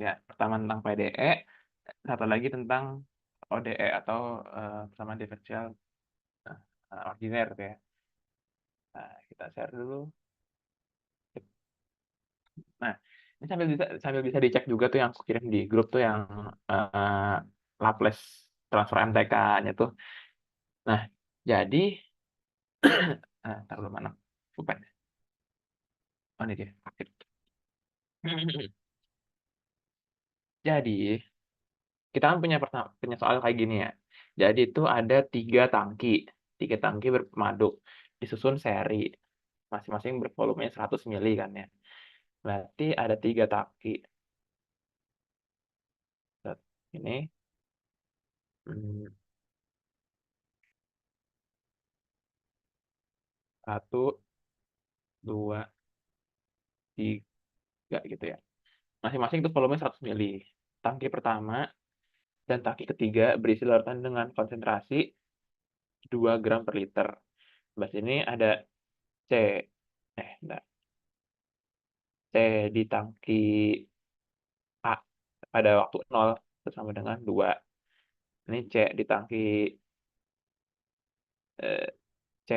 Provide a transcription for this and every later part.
Ya, pertama tentang PDE, satu lagi tentang ODE atau persamaan diferensial ordiner ya. Nah, kita share dulu. Nah, ini sambil bisa dicek juga tuh yang aku kirim di grup tuh yang Laplace transfer MTK-nya tuh. Nah, jadi taruh mana? Bukan. Oh, ini dia. Jadi, kita kan punya soal kayak gini ya. Jadi itu ada tiga tangki berpemadu disusun seri, masing-masing bervolumenya 100 mili kan ya. Berarti ada tiga tangki. Ini satu, dua, tiga gitu ya. Masing-masing itu volumenya 100 mili. Tangki pertama dan tangki ketiga berisi larutan dengan konsentrasi 2 gram per liter. Di sini ada C. Enggak. C di tangki A pada waktu 0 sama dengan 2. Ini C di tangki C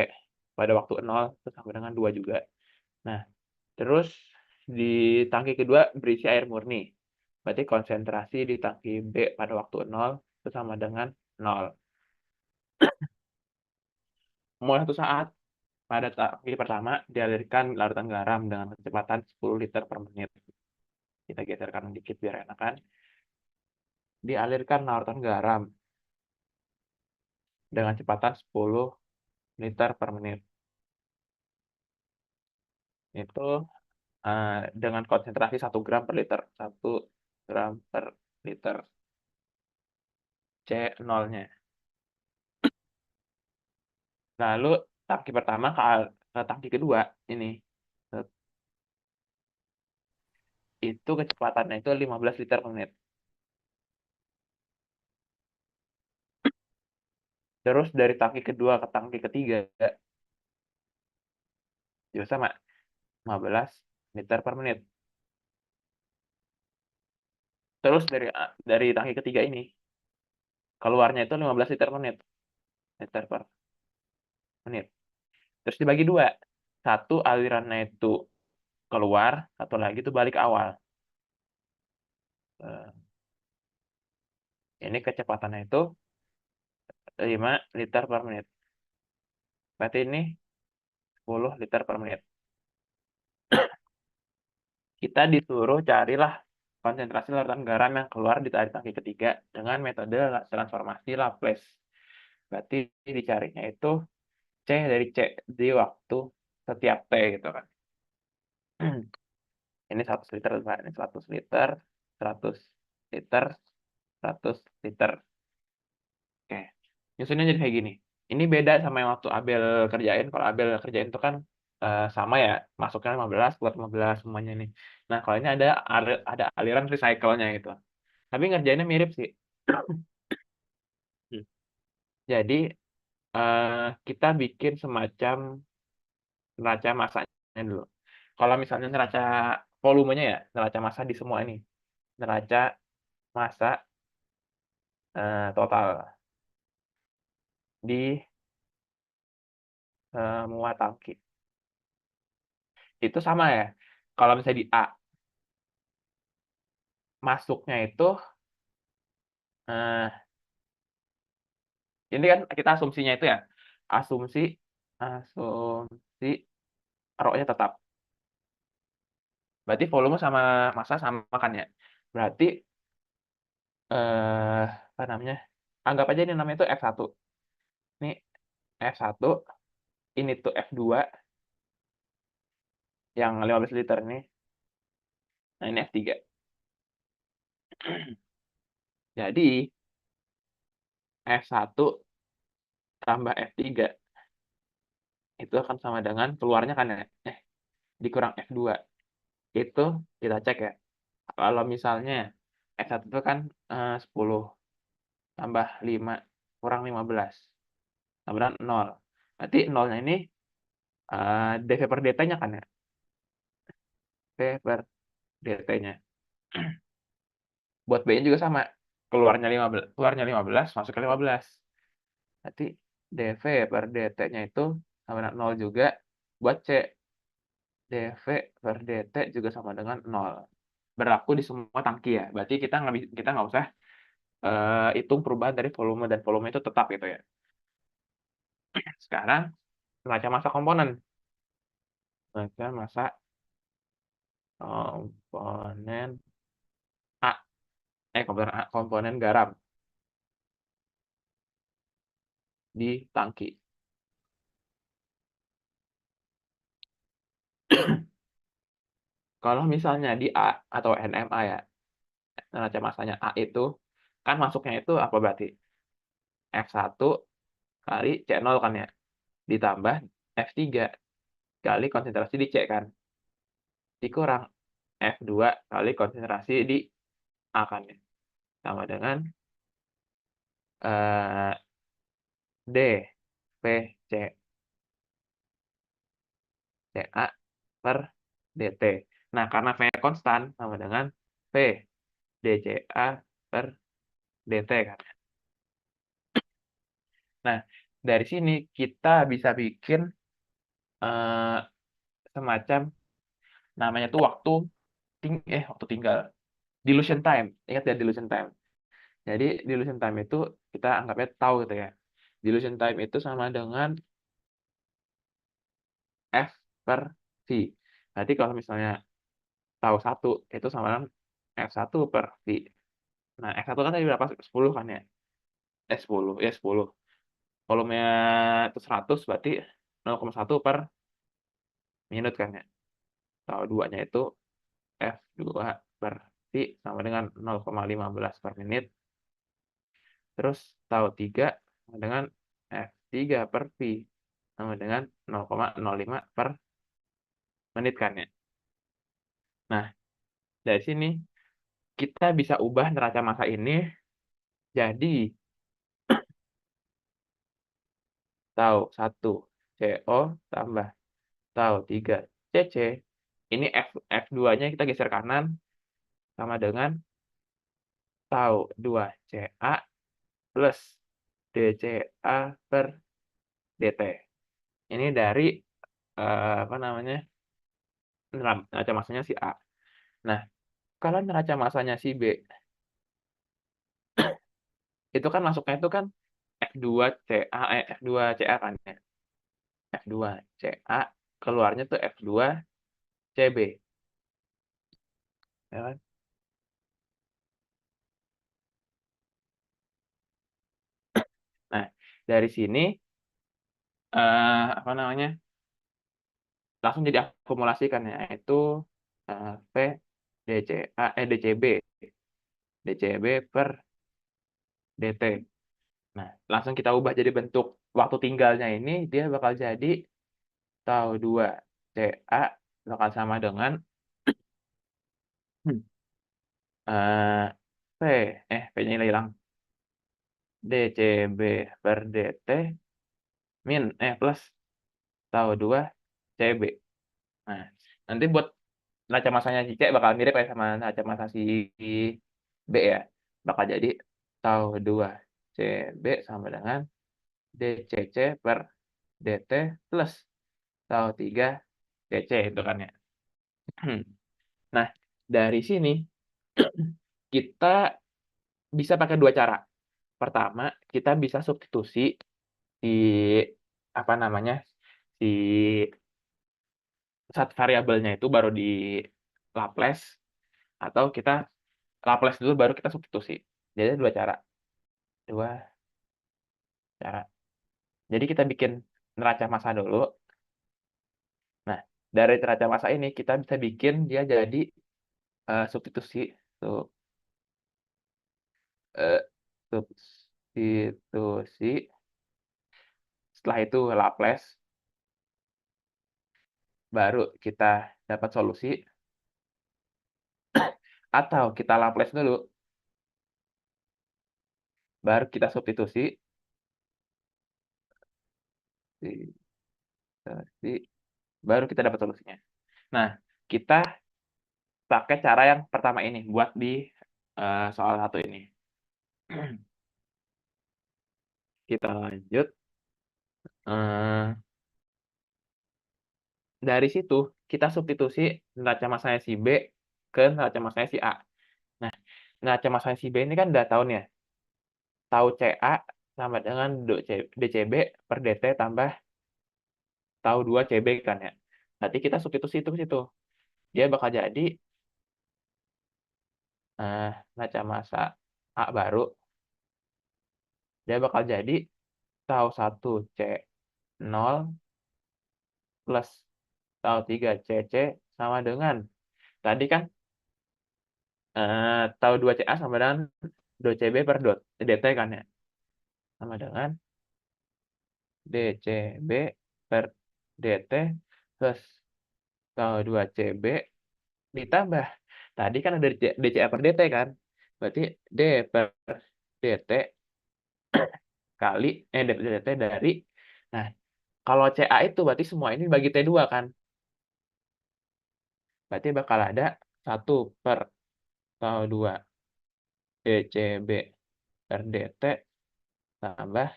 pada waktu 0 sama dengan 2 juga. Nah, terus di tangki kedua berisi air murni. Berarti konsentrasi di tangki B pada waktu 0 sama dengan 0. Mulai satu saat pada tangki pertama dialirkan larutan garam dengan kecepatan 10 liter per menit. Kita geser kanan dikit biar enakan. Dialirkan larutan garam dengan kecepatan 10 liter per menit. Itu dengan konsentrasi 1 gram per liter. 1 gram per liter. C 0-nya. Lalu tangki pertama ke tangki kedua ini. Itu kecepatannya itu 15 liter per menit. Terus dari tangki kedua ke tangki ketiga juga sama 15 liter per menit. Terus dari tangki ketiga ini keluarnya itu 15 liter per menit. Liter per menit. Terus dibagi dua. Satu alirannya itu keluar, satu lagi itu balik awal. Ini kecepatannya itu 5 liter per menit. Berarti ini 10 liter per menit. Kita disuruh carilah konsentrasi larutan garam yang keluar di tangki ketiga dengan metode transformasi Laplace. Berarti dicarinya itu C dari C di waktu setiap T gitu kan. Ini 100 liter, ini 100 liter, 100 liter, 100 liter. Oke, nyusunnya jadi kayak gini. Ini beda sama yang waktu Abel kerjain. Kalau Abel kerjain itu kan sama ya, masuknya 15, keluar 15 semuanya nih. Nah, kalau ini ada aliran recycle-nya gitu. Tapi ngerjainnya mirip sih. Jadi, kita bikin semacam neraca massanya dulu. Kalau misalnya neraca volumenya ya, neraca massa di semua ini. Neraca massa total di semua tangki. Itu sama ya. Kalau misalnya di A, masuknya itu ini kan kita asumsinya itu ya, asumsi asumsi rho-nya tetap. Berarti volume sama massa sama kan ya. Berarti apa namanya? Anggap aja ini namanya itu F1. Ini F1, ini tuh F2 yang 15 liter ini. Nah, ini F3. Jadi F1 tambah F3 itu akan sama dengan keluarnya kan ya. Dikurang F2. Itu kita cek ya. Kalau misalnya F1 itu kan 10 tambah 5 kurang 15 sama dengan 0. Berarti 0-nya ini dV per dt-nya kan ya. dV per dt-nya. Buat B-nya juga sama, keluarnya 15, masuknya 15. Berarti dV per dt-nya itu sama dengan 0 juga. Buat C, dV per dt juga sama dengan 0. Berlaku di semua tangki ya. Berarti kita nggak usah hitung perubahan dari volume, dan volume itu tetap gitu ya. Sekarang neraca massa komponen. Neraca massa komponen A. Komponen garam di tangki. Kalau misalnya di A atau NMA ya, neraca massanya A itu, kan masuknya itu apa berarti? F1 kali C0 kan ya, ditambah F3 kali konsentrasi di C kan, dikurang F2 kali konsentrasi di A kan ya, sama dengan D P C CA per dt. Nah, karena V-nya konstan, sama dengan V dCA per dt kan. Nah, dari sini kita bisa bikin semacam namanya tuh waktu tinggal, dilution time. Ingat ya dilution time. Jadi dilution time itu kita anggapnya tahu gitu ya. Dilution time itu sama dengan F per V. Berarti kalau misalnya tahu 1 itu sama dengan F1 per V. Nah, F1 kan tadi berapa? 10 kan ya? 10, ya 10. Volumenya itu 100 berarti 0,1 per minut kan ya. Tahu 2-nya itu F2 per V sama dengan 0,15 per menit. Terus tahu 3 sama dengan F3 per V sama dengan 0,05 per menit kan ya. Nah, dari sini kita bisa ubah neraca massa ini jadi tahu 1 CO tambah tahu 3 CC. Ini F2-nya kita geser kanan sama dengan tahu 2 CA plus DCA per DT. Ini dari apa namanya, neraca massanya si A. Nah, kalau neraca massanya si B, itu kan masuknya itu kan F2CA kan ya. F2CA, keluarnya tuh F2CB. Ya kan? Nah, dari sini apa namanya, langsung jadi akumulasikan ya, itu V DCB per DT. Nah, langsung kita ubah jadi bentuk waktu tinggalnya ini, dia bakal jadi tau 2 CA bakal sama dengan V, V-nya hilang, DCB per DT plus tau 2 CB. Nah, nanti buat neraca massanya si C bakal mirip kayak sama neraca massa si B ya. Bakal jadi tau 2 CB sama dengan DCC per DT plus tau 3 CC itu kan ya. Nah, dari sini kita bisa pakai dua cara. Pertama, kita bisa substitusi si apa namanya, si variabelnya itu baru di Laplace, atau kita Laplace dulu baru kita substitusi. Jadi dua cara. Dua cara. Jadi kita bikin neraca massa dulu. Nah, dari neraca massa ini kita bisa bikin dia jadi substitusi tuh substitusi, setelah itu Laplace, baru kita dapat solusi, atau kita Laplace dulu, baru kita substitusi, baru kita dapat solusinya. Nah, kita pakai cara yang pertama ini buat di soal 1 ini. Kita lanjut, eee, dari situ kita substitusi neraca masanya si B ke neraca masanya si A. Nah, neraca masanya si B ini kan udah tahu nih ya, tahu CA sama dengan DCB per DT tambah tahu 2 CB kan ya. Berarti kita substitusi itu ke situ. Dia bakal jadi, neraca massa A baru, dia bakal jadi tahu 1 C0 plus tahu 3 CC sama dengan tadi kan, tahu 2 CA sama dengan 2 CB per DT kan ya, sama dengan DCB per DT plus tahu 2 CB ditambah tadi kan ada DCA per DT kan, berarti D per DT kali D per DT dari nah, kalau CA itu berarti semua ini bagi T2 kan, berarti bakal ada 1 per tahu 2 DCB per DT tambah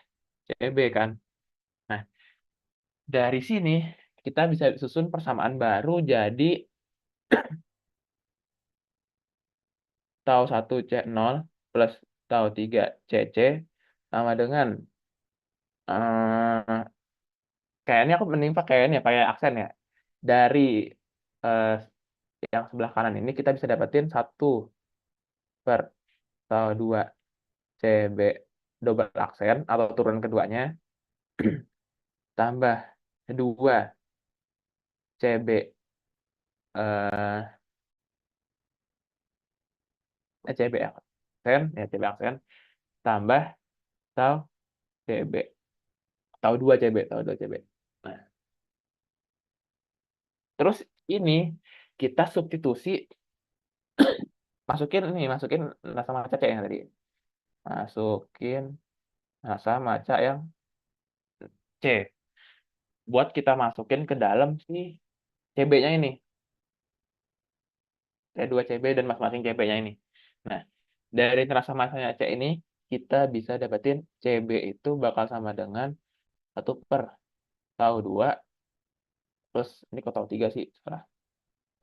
CB kan. Nah, dari sini kita bisa susun persamaan baru jadi tahu 1 C0 plus tahu 3 CC sama dengan, eee, kayaknya aku mending pakai ini ya, pakai aksen ya. Dari, eee, yang sebelah kanan ini kita bisa dapetin 1 per tahu 2 CB double aksen atau turunan keduanya tambah 2 CB, eee, CB aksen ya CB aksen tambah tahu CB, tahu 2 CB tahu 2 CB. Nah, terus ini kita substitusi masukin rasa matcha C yang tadi. Masukin rasa matcha yang C, buat kita masukin ke dalam si CB-nya ini, T2CB dan masing-masing CB-nya ini. Nah, dari rasa matsanya C ini, kita bisa dapetin CB itu bakal sama dengan 1 per tahu 2 plus ini kok tahu 3 sih, salah,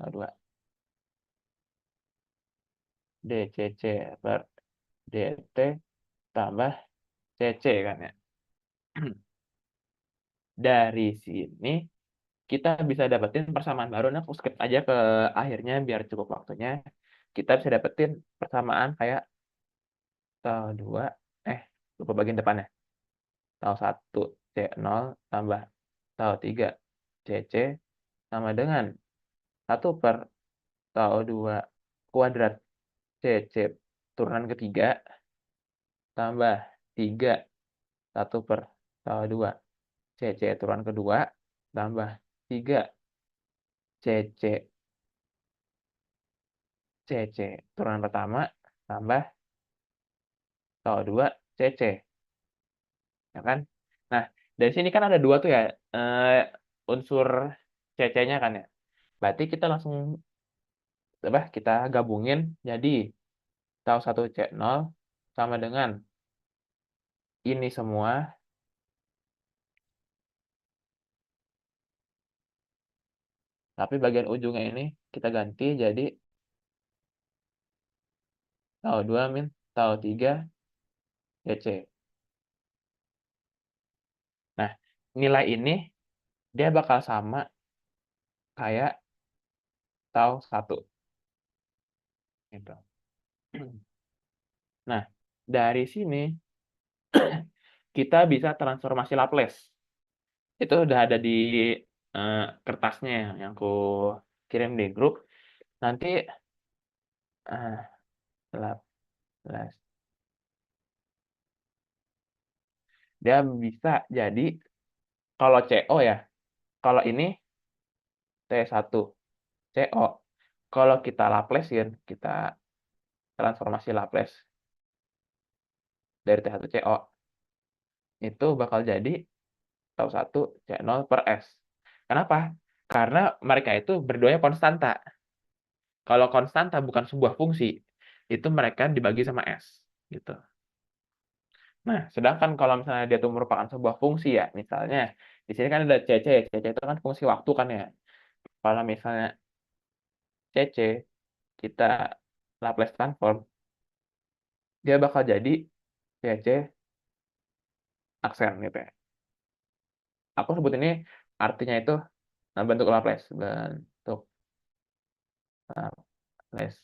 tahu 2 DCC per DT tambah CC kan ya. Dari sini kita bisa dapetin persamaan baru, nah aku skip aja ke akhirnya biar cukup waktunya. Kita bisa dapetin persamaan kayak tahu 2 lupa bagian depannya. Tahu 1 C0 tambah tahu 3 CC sama dengan 1 per tahu 2 kuadrat CC turunan ketiga tambah 3 1 per tahu 2 CC turunan kedua tambah 3 CC CC turunan pertama tambah tahu 2 CC, ya kan? Nah, dari sini kan ada 2 tuh ya, unsur CC-nya kan ya. Berarti kita langsung kita gabungin jadi tahu 1 C0 sama dengan ini semua tapi bagian ujungnya ini kita ganti jadi tahu 2 min tahu 3 CC. Nah, nilai ini dia bakal sama kayak tahu 1 gitu. Nah, dari sini kita bisa transformasi Laplace. Itu udah ada di, kertasnya yang aku kirim di grup. Nanti, Laplace dia bisa jadi kalau CO ya, kalau ini T1 CO. Kalau kita Laplacein, kita transformasi Laplace dari T1 CO, itu bakal jadi tahu 1 C0 per S. Kenapa? Karena mereka itu berduanya konstanta. Kalau konstanta bukan sebuah fungsi, itu mereka dibagi sama S, gitu. Nah, sedangkan kalau misalnya dia tuh merupakan sebuah fungsi ya, misalnya di sini kan ada CC, CC itu kan fungsi waktu kan ya. Kalau misalnya CC kita Laplace transform, dia bakal jadi CC aksen gitu ya. Aku sebut ini artinya itu bentuk Laplace, bentuk Laplace.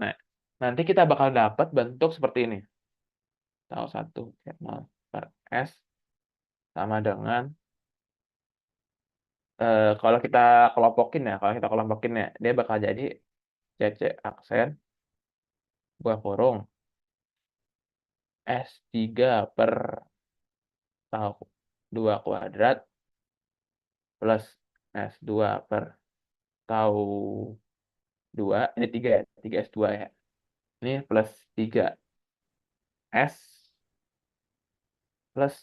Nah, nanti kita bakal dapat bentuk seperti ini. Tau 1 Z0 per S sama dengan kalau kita kelompokin ya, dia bakal jadi CC aksen buah kurung S3 per tau 2 kuadrat plus S2 per tau 2, ini 3 ya, 3S2 ya. Ini plus 3S plus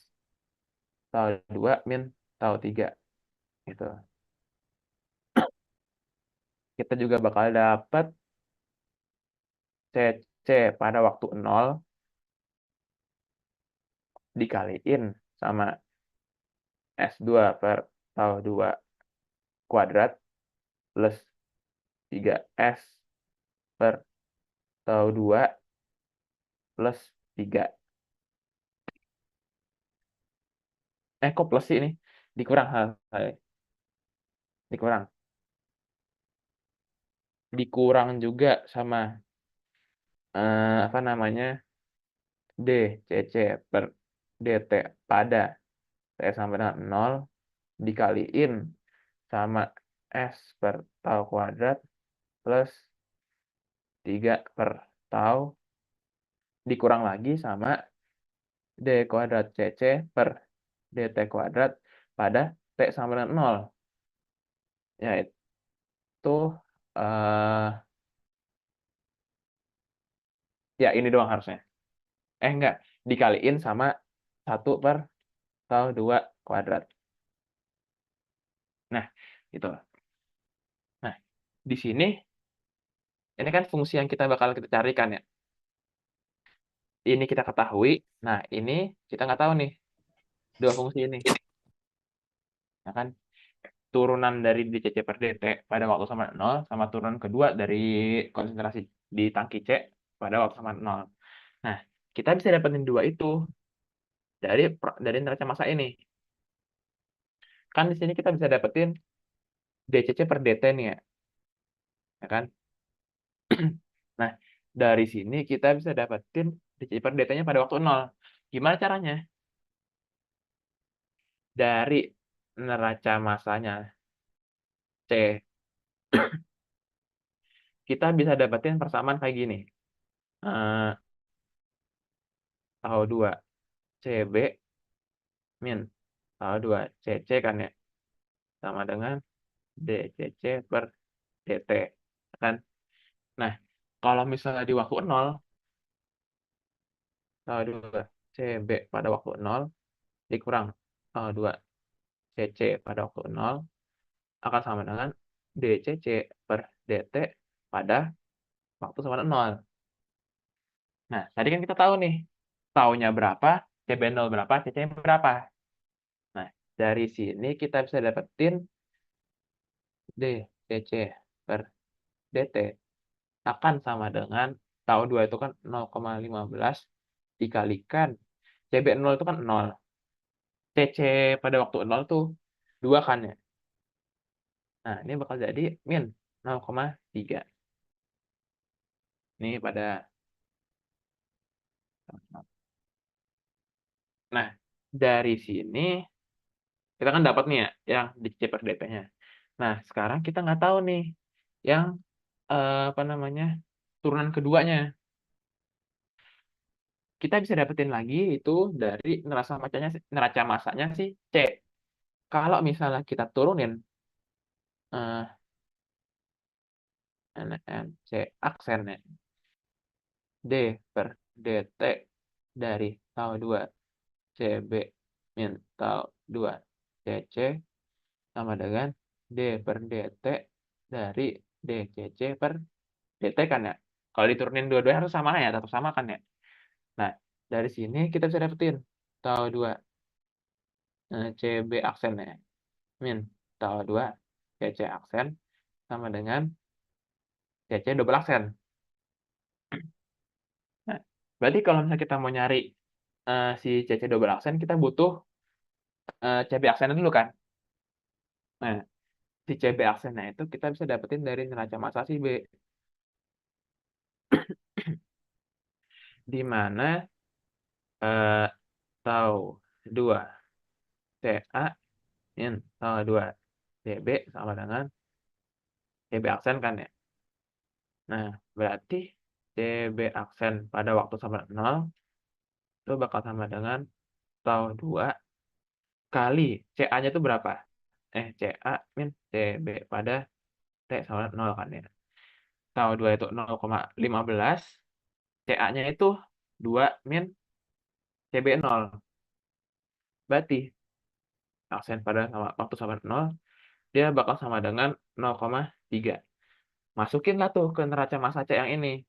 tau 2 min tau 3 gitu. Kita juga bakal dapat CC pada waktu 0 dikaliin sama S2 per tau 2 kuadrat plus 3S per tau 2 plus 3. Kok plus sih ini? Dikurang, dikurang. Dikurang juga sama, apa namanya, DCC per DT pada T sama dengan 0 dikaliin sama S per tau kuadrat plus 3 per tau dikurang lagi sama D kuadrat CC per DT kuadrat pada T sama dengan 0. Yaitu, ya ini doang harusnya. Enggak, dikaliin sama 1 per tau 2 kuadrat. Nah, gitu. Nah, di sini, ini kan fungsi yang kita bakal kita carikan ya. Ini kita ketahui, nah ini kita nggak tahu nih, 2 fungsi ini. Ya kan, turunan dari dCC per dt pada waktu sama 0, sama turunan kedua dari konsentrasi di tangki C pada waktu sama 0. Nah, kita bisa dapetin 2 itu dari neraca massa ini. Kan di sini kita bisa dapetin dCC per dt nih ya kan? Nah, dari sini kita bisa dapetin dCC per dt-nya pada waktu 0. Gimana caranya? Dari neraca massanya C, kita bisa dapetin persamaan kayak gini. Tau 2 CB min tau 2 CC kan ya, sama dengan DCC per DT, kan? Nah, kalau misalnya di waktu 0, tau 2 CB pada waktu 0 dikurang tau 2 CC pada waktu 0 akan sama dengan DCC per DT pada waktu sama dengan 0. Nah, tadi kan kita tahu nih, taunya berapa, CB0 berapa, CC-nya berapa. Nah, dari sini kita bisa dapetin DCC per DT akan sama dengan tau 2 itu kan 0,15 dikalikan CB0 itu kan 0. CC pada waktu 0 tuh 2 kan ya. Nah, ini bakal jadi min 0,3. Ini pada Nah, dari sini kita kan dapat nih ya yang dCC per dt-nya. Nah, sekarang kita nggak tahu nih yang apa namanya, turunan keduanya. Kita bisa dapetin lagi itu dari neraca massanya si C. Kalau misalnya kita turunin NMC aksennya D per DT dari tau 2 CB min tau 2 CC sama dengan D per DT dari DCC per dt kan ya. Kalau diturunin dua-duanya harus sama ya, tetap sama kan ya. Nah, dari sini kita bisa dapetin tau 2 CB aksennya min tau 2 CC aksen sama dengan CC double aksen. Nah, berarti kalau misalnya kita mau nyari si CC double aksen, kita butuh CB aksennya dulu kan. Nah, si CB aksennya itu kita bisa dapetin dari neraca massa si B. Di mana tau 2 CA min tau 2 CB sama dengan CB aksen kan ya. Nah, berarti CB aksen pada waktu sama 0 itu bakal sama dengan tau 2 kali CA-nya itu berapa? CA min CB pada T sama 0 kan ya. Tau 2 itu 0,15, CA-nya itu 2 min CB 0. Berarti aksen pada waktu sama 0, dia bakal sama dengan 0,3. Masukinlah tuh ke neraca massa C yang ini.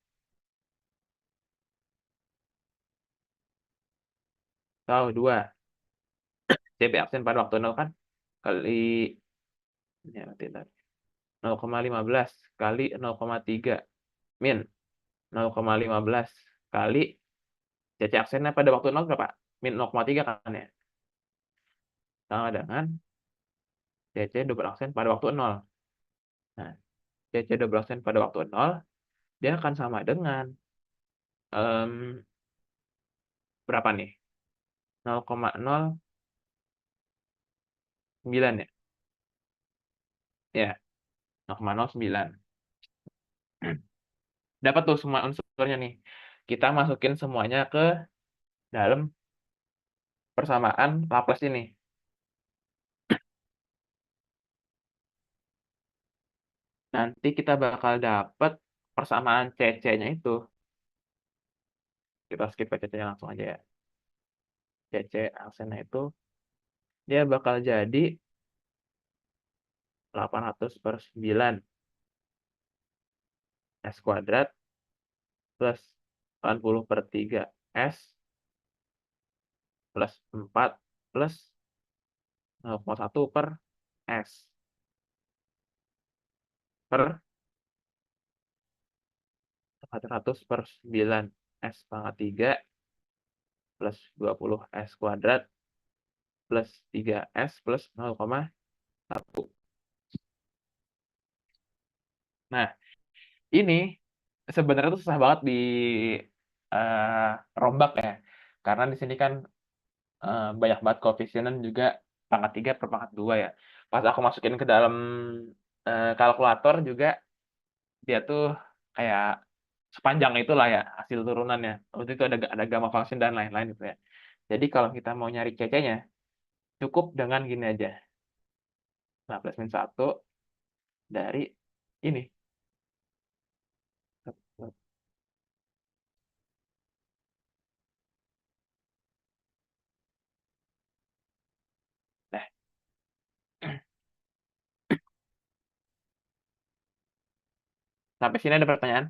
Tau 2 CB aksen pada waktu 0 kan kali ya, 0,15 kali 0,3 min 0,15 kali CC aksennya pada waktu 0 berapa? Min 0,3 kan ya. Sama dengan CC double aksen pada waktu 0. Nah, CC double aksen pada waktu 0 dia akan sama dengan berapa nih? 0,09 ya? Ya, 0,09. Dapat tuh semua unsurnya nih. Kita masukin semuanya ke dalam persamaan Laplace ini. Nanti kita bakal dapat persamaan CC-nya itu. Kita skip ke CC-nya langsung aja ya. CC aksennya itu dia bakal jadi 800/9 S kuadrat plus 80/3 S plus 4 plus 0,1 per S per 400/9 S pangkat 3 plus 20 S kuadrat plus 3S plus 0,1. Nah, ini sebenarnya tuh susah banget di rombak ya. Karena di sini kan banyak banget koefisien dan juga pangkat 3 per pangkat 2 ya. Pas aku masukin ke dalam kalkulator juga dia tuh kayak sepanjang itulah ya hasil turunannya. Waktu itu ada gamma function dan lain-lain gitu ya. Jadi kalau kita mau nyari CC-nya cukup dengan gini aja. Laplace min 1 dari ini. Nah, sampai sini ada pertanyaan?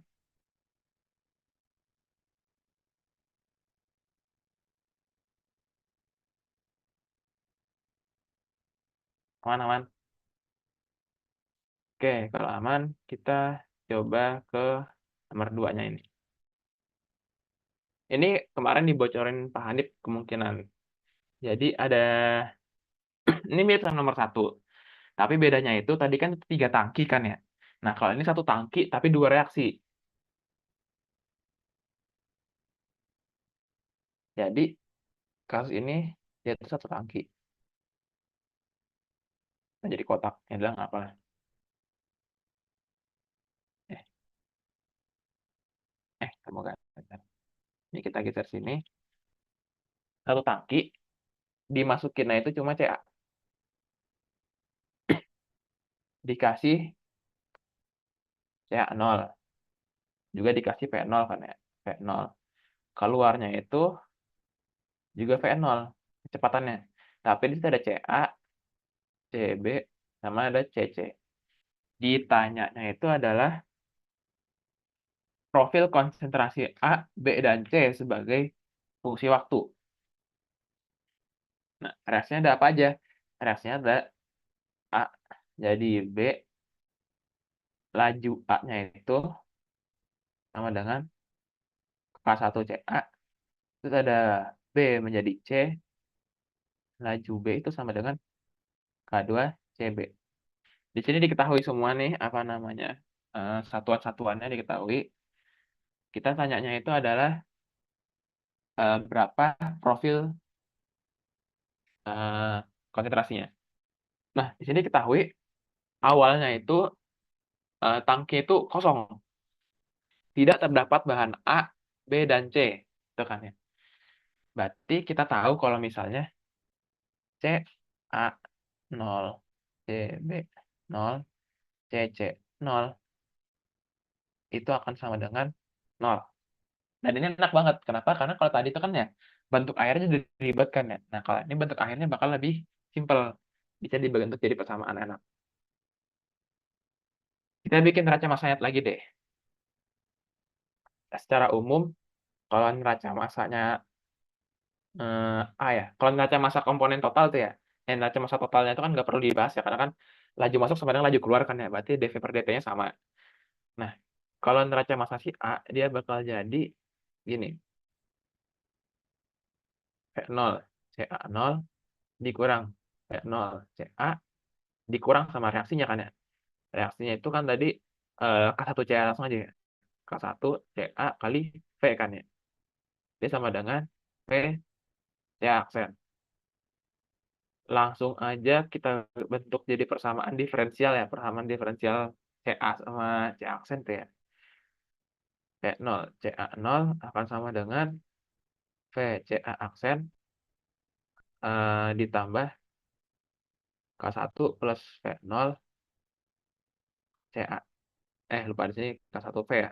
Aman-aman? Oke, kalau aman kita coba ke nomor 2-nya ini. Ini kemarin dibocorin Pak Hanif kemungkinan. Jadi ada ini mirip sama nomor 1. Tapi bedanya itu tadi kan 3 tangki kan ya. Nah, kalau ini 1 tangki tapi 2 reaksi. Jadi kasus ini dia itu 1 tangki. Nah, jadi kotak. Ya udah nggak apa. Semoga. Ini kita geser sini. 1 tangki dimasukinnya itu cuma CA. Dikasih CA 0. Juga dikasih P0 kan ya. P0. Keluarnya itu juga V0 kecepatannya. Tapi di situ ada CA, CB, sama ada CC. Ditanyanya itu adalah profil konsentrasi A, B, dan C sebagai fungsi waktu. Nah, reaksinya ada apa aja? Reaksinya ada A jadi B, laju A-nya itu sama dengan K1CA, terus ada B menjadi C, laju B itu sama dengan K2CB. Di sini diketahui semua nih, apa namanya, satuan-satuannya diketahui. Kita tanyanya itu adalah, berapa profil, konsentrasinya. Nah, di sini diketahui awalnya itu, tangki itu kosong, tidak terdapat bahan A, B, dan C, gitu kan ya. Berarti kita tahu kalau misalnya CA 0, CB 0, CC 0, itu akan sama dengan 0. Dan ini enak banget, kenapa? Karena kalau tadi itu kan ya, bentuk airnya diribetkan ya. Nah, kalau ini bentuk airnya bakal lebih simpel, bisa dibentuk jadi persamaan enak. Kita bikin neraca masanya lagi deh. Secara umum, kalau neraca masanya, A ya, kalau neraca massa komponen total tuh ya, neraca massa totalnya itu kan nggak perlu dibahas ya, karena kan laju masuk sama dengan laju keluar kan ya, berarti dV per dt-nya sama. Nah, kalau neraca massa si A, dia bakal jadi gini, V0 CA0 dikurang V0 CA dikurang sama reaksinya kan ya. Reaksinya itu kan tadi, K1CA langsung aja ya, K1CA kali V kan ya. Dia sama dengan V CA aksen. Langsung aja kita bentuk jadi persamaan diferensial ya, persamaan diferensial CA sama CA aksen tuh ya. V0 CA0 akan sama dengan V CA aksen, ditambah K1 plus V0 CA. Lupa di sini K1V ya.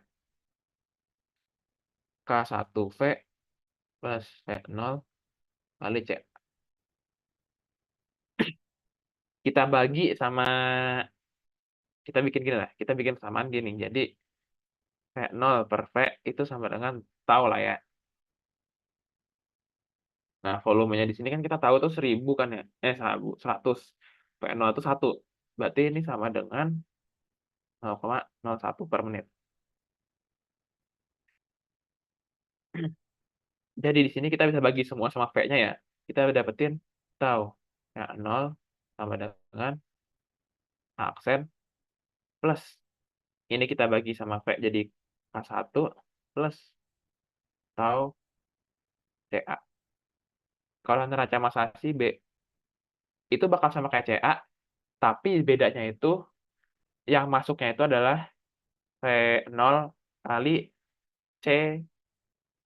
K1V plus V0 kali C. Kita bagi sama, kita bikin gini lah, kita bikin persamaan gini. Jadi V0 per V itu sama dengan tau lah ya. Nah, volumenya di sini kan kita tahu tuh 1000 kan ya. 100. V0 itu 1. Berarti ini sama dengan 0,01 per menit. Jadi di sini kita bisa bagi semua sama V-nya ya. Kita dapetin tau V0 sama dengan aksen plus ini kita bagi sama V jadi K1 plus tau CA. Kalau neraca massa si B itu bakal sama kayak CA, tapi bedanya itu yang masuknya itu adalah V0 kali C,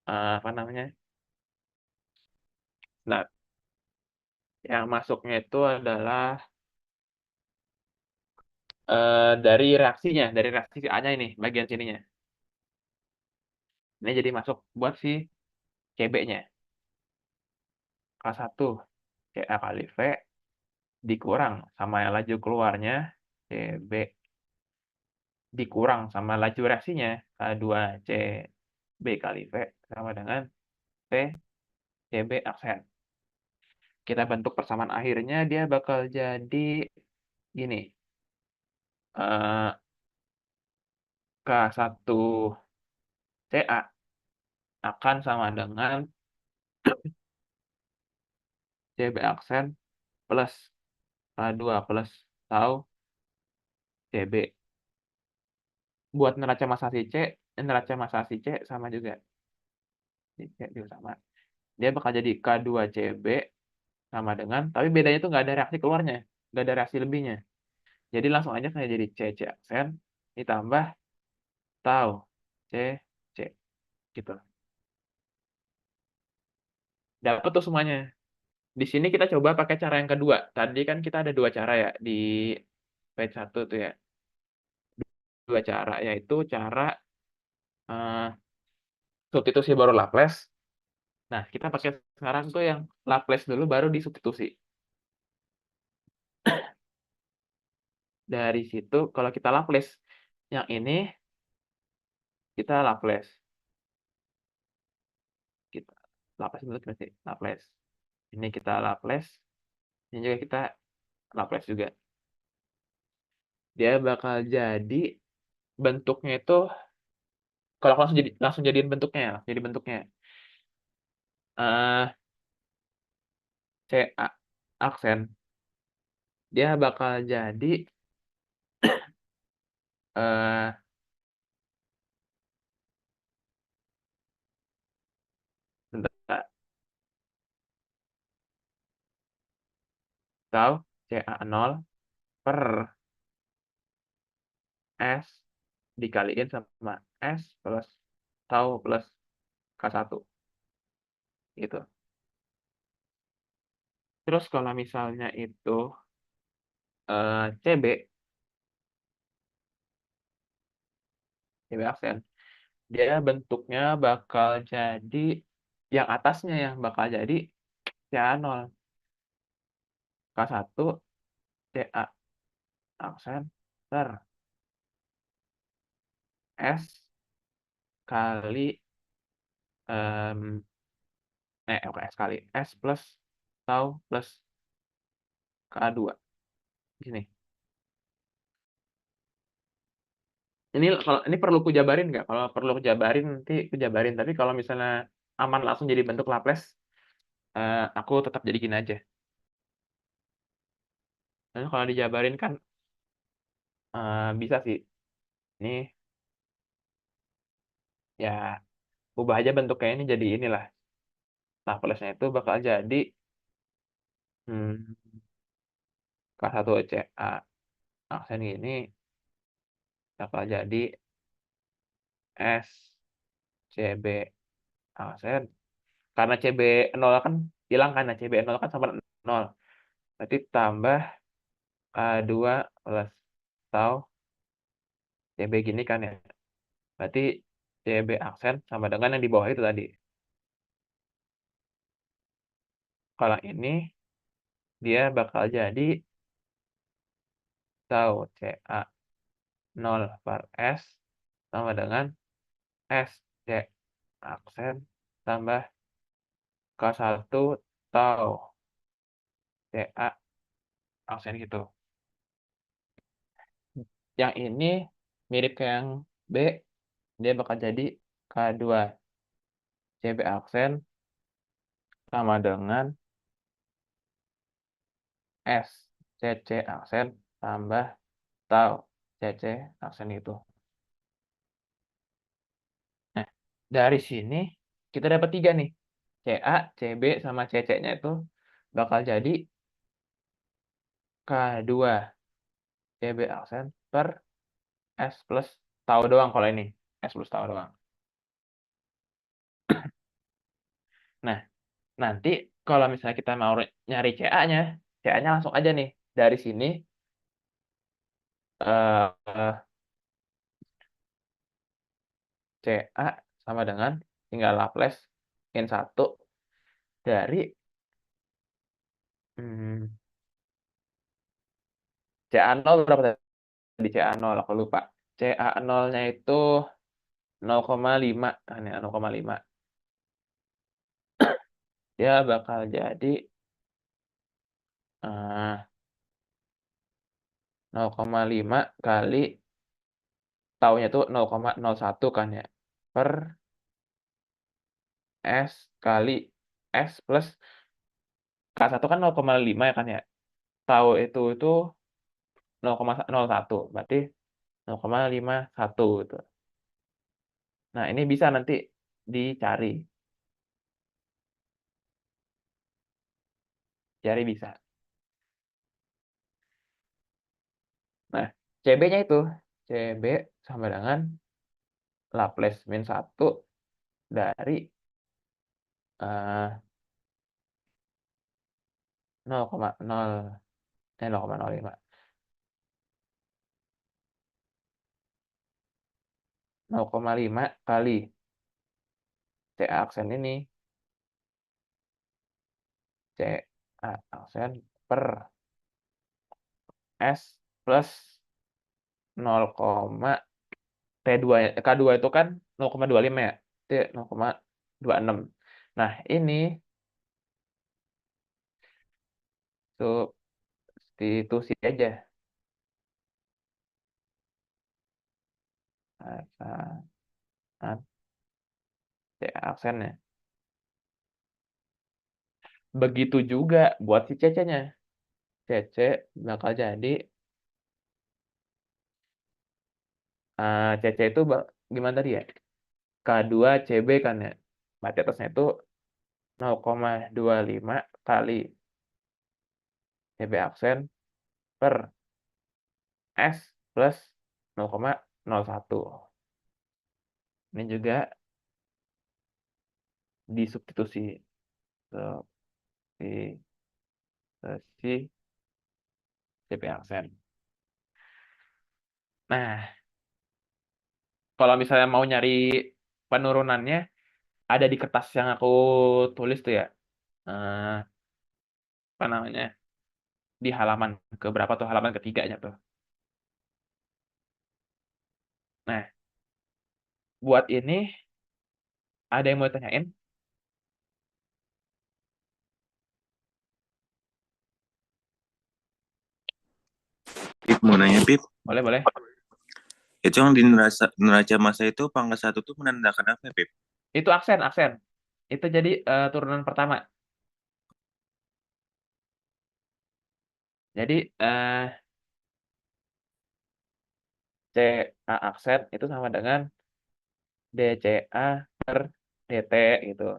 apa namanya, nah, yang masuknya itu adalah, dari reaksinya, dari reaksi si A-nya ini, bagian sininya. Ini jadi masuk buat si CB-nya. K1 CA kali V dikurang sama yang laju keluarnya CB dikurang sama laju reaksinya K2CB kali V sama dengan V CB aksen. Kita bentuk persamaan akhirnya dia bakal jadi gini, K1CA akan sama dengan CB aksen plus K2 plus tau CB. Buat neraca massa si C, neraca massa si C sama juga. Si C juga sama. Dia bakal jadi K2CB sama dengan, tapi bedanya itu nggak ada reaksi keluarnya, nggak ada reaksi lebihnya. Jadi langsung aja saya jadi CC aksen ditambah tau CC gitu. Dapat tuh semuanya. Di sini kita coba pakai cara yang kedua. Tadi kan kita ada 2 cara ya di page 1 tuh ya. 2 cara, yaitu cara, substitusi baru Laplace. Nah, kita pakai sekarang tuh yang Laplace dulu baru disubstitusi. Dari situ kalau kita Laplace yang ini kita Laplace. Kita Laplace dulu berarti, Laplace. Ini kita Laplace, ini juga kita Laplace juga. Dia bakal jadi bentuknya itu kalau aku langsung jadiin bentuknya ya, jadi bentuknya. Eh CA aksen, dia bakal jadi eh bentar, tau CA0 per S dikaliin sama S plus tau plus K1 gitu. Terus kalau misalnya itu CB aksen, dia bentuknya bakal jadi yang atasnya yang bakal jadi CA0 K1 CA aksen per S kali bukan S kali S plus tau plus K2 di sini. Ini perlu kujabarin nggak? Kalau perlu kujabarin nanti kujabarin, tapi kalau misalnya aman langsung jadi bentuk Laplace, aku tetap jadi gini aja. Nah, kalau dijabarin kan bisa sih. Ini ya ubah aja bentuknya ini jadi inilah. Laplace-nya itu bakal jadi K1 CA aksen ini bakal jadi S CB aksen. Karena CB 0 kan hilang kan, CB 0 kan sama 0. Berarti tambah K2 plus tau CB gini kan ya. Berarti CB aksen sama dengan yang di bawah itu tadi. Kalau ini dia bakal jadi tau CA 0 per S sama dengan S C aksen tambah K1 tau CA aksen gitu. Yang ini mirip ke yang B, dia bakal jadi K2 CB aksen sama dengan S CC aksen tambah tau CC aksen itu. Nah, dari sini kita dapat 3 nih. CA, CB, sama CC-nya itu bakal jadi K2 CB aksen per S plus tau doang kalau ini. S plus tau doang. Nah, nanti kalau misalnya kita mau nyari CA-nya, CA-nya langsung aja nih. Dari sini eh CA sama dengan tinggal Laplace in 1 dari CA0 berapa tadi? CA0 aku lupa. CA0-nya itu 0,5. Nah, ini 0,5. Dia bakal jadi 0,5 kali taunya itu 0,01 kan ya. Per S kali S plus K1 kan 0,5 ya kan ya. Tau itu 0,01. Berarti 0,51 gitu. Nah, ini bisa nanti dicari. Cari bisa. Nah, CB-nya itu. CB sama dengan Laplace min 1 dari 0,05 0,5 kali CA aksen ini CA aksen per S plus 0, T2 K2 itu kan 0,25 ya, itu 0,26. Nah, ini substitusi aja. Pasangan C aksennya. Begitu juga buat si CC-nya. CC bakal jadi CC itu gimana tadi ya? K2 CB kan ya. Berarti atasnya itu 0,25 kali CB aksen per S plus 0,01. Ini juga disubstitusi. Substitusi CB aksen. Nah, kalau misalnya mau nyari penurunannya, ada di kertas yang aku tulis tuh ya. Apa namanya? Di halaman ke berapa tuh? Halaman ketiganya tuh. Nah, buat ini ada yang mau tanyain? Pip mau nanya Pip, Boleh, boleh. itu yang di neraca masa itu pangkat 1 tuh menandakan apa Pip? Itu aksen, aksen. Itu jadi turunan pertama. Jadi CA aksen itu sama dengan DCA per DT gitu.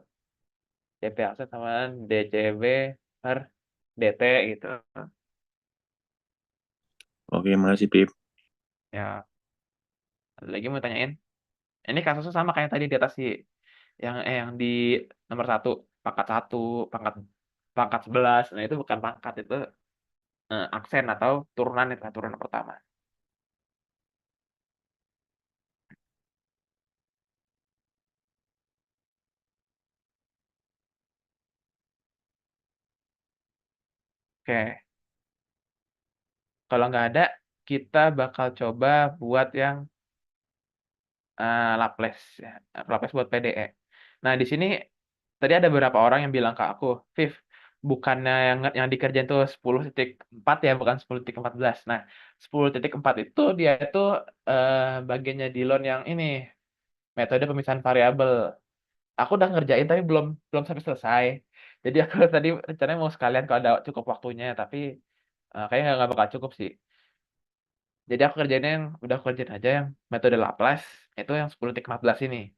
CP aksen sama dengan DCB per DT gitu. Oke, makasih Pip. Ya, ada lagi mau tanyain? Ini kasusnya sama kayak tadi di atas sih. Yang di nomor 1, pangkat 1, pangkat pangkat 11. Nah, itu bukan pangkat, itu aksen atau turunan itu, turunan pertama. Oke. Kalau nggak ada, kita bakal coba buat yang Laplace ya, Laplace buat PDE. Nah, di sini tadi ada beberapa orang yang bilang ke aku, "Viv, bukannya yang dikerjain tuh 10.4 ya, bukan 10.14." Nah, 10.4 itu dia itu bagiannya Dillon yang ini, metode pemisahan variabel. Aku udah ngerjain tapi belum belum sampai selesai. Jadi aku tadi rencananya mau sekalian kalau ada cukup waktunya, tapi kayaknya nggak bakal cukup sih. Jadi aku kerjainnya yang udah aku kerjain aja yang metode Laplace, itu yang 10.15 ini.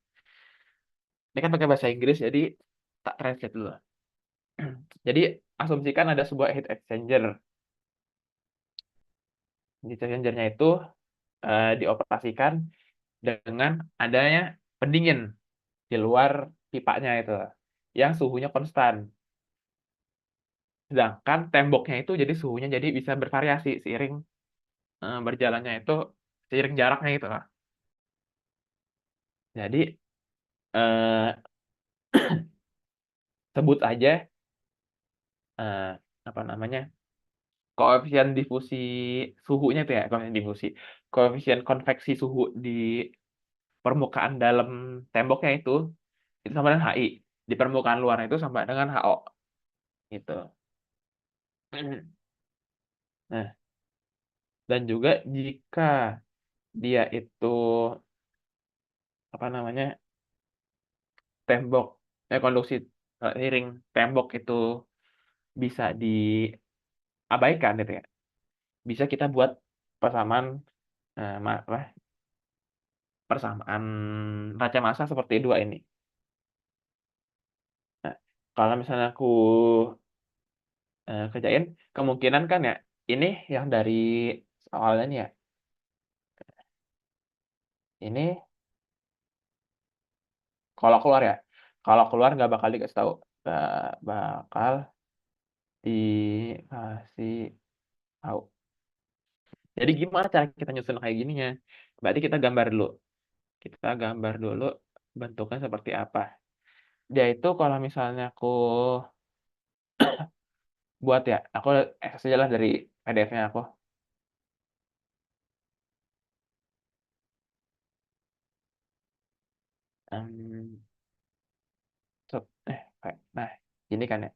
Ini kan pakai bahasa Inggris, jadi tak translate dulu. Jadi asumsikan ada sebuah heat exchanger. Heat exchanger-nya itu dioperasikan dengan adanya pendingin di luar pipanya itu, yang suhunya konstan. Sedangkan temboknya itu jadi suhunya jadi bisa bervariasi seiring berjalannya itu, seiring jaraknya gitu lah. Jadi eh, sebut aja eh, apa namanya, koefisien difusi suhunya itu ya, koefisien difusi, koefisien konveksi suhu di permukaan dalam temboknya itu sama dengan HI, di permukaan luar itu sama dengan HO gitu. Nah, dan juga jika dia itu apa namanya, tembok konduksi seiring tembok itu bisa diabaikan gitu ya, bisa kita buat persamaan apa, persamaan raca massa seperti dua ini. Nah, kalau misalnya aku kerjain, kemungkinan kan ya, ini yang dari soalnya nih ya, ini kalau keluar nggak bakal dikasih tahu, nggak bakal dikasih tahu. Jadi gimana cara kita nyusun kayak gininya? Berarti kita gambar dulu bentuknya seperti apa. Dia itu kalau misalnya aku buat ya, aku akses aja lah dari PDF-nya aku. Em, nah, ini kan ya.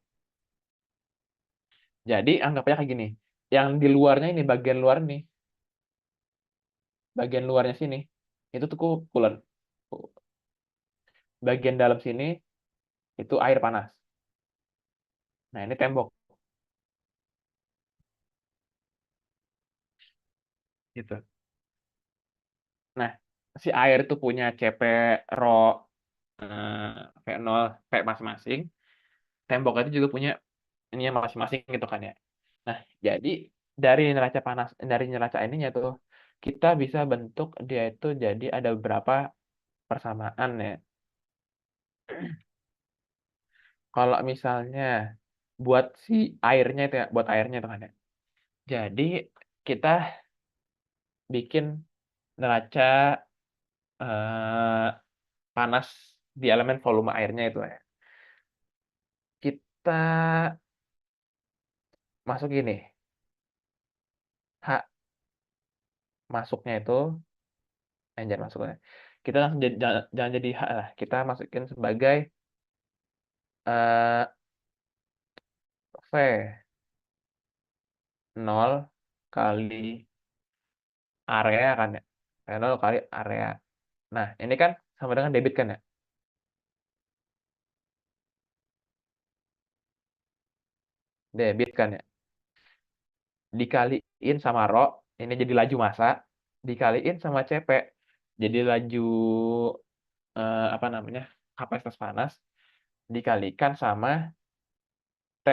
Jadi anggap aja kayak gini. Yang di luarnya ini, bagian luar nih, bagian luarnya sini, itu tuh cooler. Bagian dalam sini, itu air panas. Nah, ini tembok. Gitu. Nah, si air itu punya CP, Rho, V0, V masing-masing. Tembok itu juga punya ini masing-masing gitu kan ya. Nah, jadi dari neraca ininya tuh kita bisa bentuk dia itu jadi ada beberapa persamaan ya. Kalau misalnya buat si airnya itu ya, buat airnya itu kan ya. Jadi kita bikin neraca eh, panas di elemen volume airnya itu ya. Kita masuk gini, H masuknya itu, jangan masuk ya. Kita langsung jangan jadi H lah. Kita masukin sebagai eh, V 0 kali area kan ya. V0 kali area. Nah, ini kan sama dengan debit kan ya. Debit kan ya. Dikaliin sama Rho, ini jadi laju massa. Dikaliin sama CP, jadi laju apa namanya, kapasitas panas. Dikalikan sama T,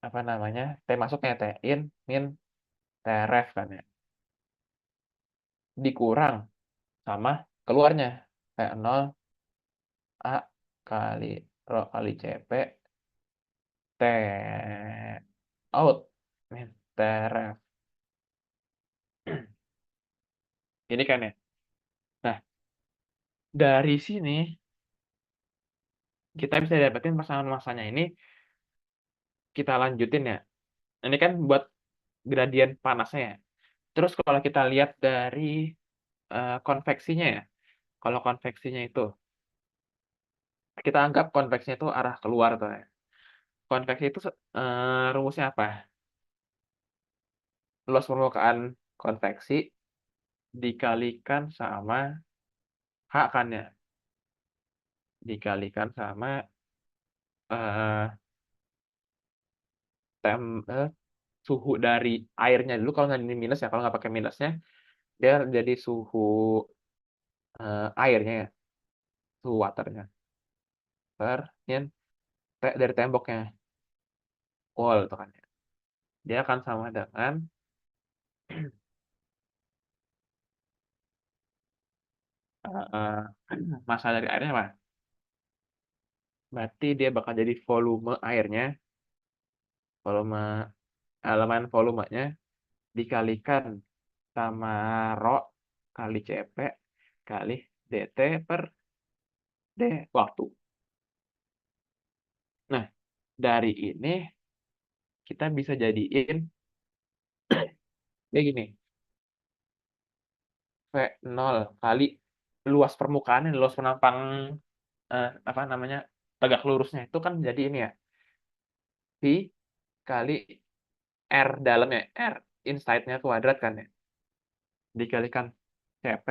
apa namanya, T masuknya, T in, min, T ref kan ya. Dikurang sama keluarnya, V0 A kali Rho kali CP, T out, min, T ref. Ini kan ya. Nah, dari sini kita bisa dapetin pasangan massanya ini, kita lanjutin ya. Ini kan buat gradien panasnya ya. Terus kalau kita lihat dari konveksinya ya. Kalau konveksinya itu, kita anggap konveksinya itu arah keluar tuh ya. Konveksi itu rumusnya apa? Luas permukaan konveksi dikalikan sama H kan ya. Dikalikan sama eh, tem eh, suhu dari airnya dulu. Kalau nggak ini minus ya, kalau nggak pakai minusnya, dia jadi suhu airnya ya, suhu waternya per in dari temboknya, wall itu kan ya. Dia akan sama dengan massa dari airnya apa? Berarti dia bakal jadi volume airnya, volume elemen volumenya dikalikan sama Rho kali CP kali DT per D waktu. Nah, dari ini kita bisa jadiin kayak gini. V0 kali luas permukaan, luas penampang apa namanya, tegak lurusnya itu kan jadi ini ya. V kali R dalamnya, R inside-nya kuadrat kan ya. Dikalikan CP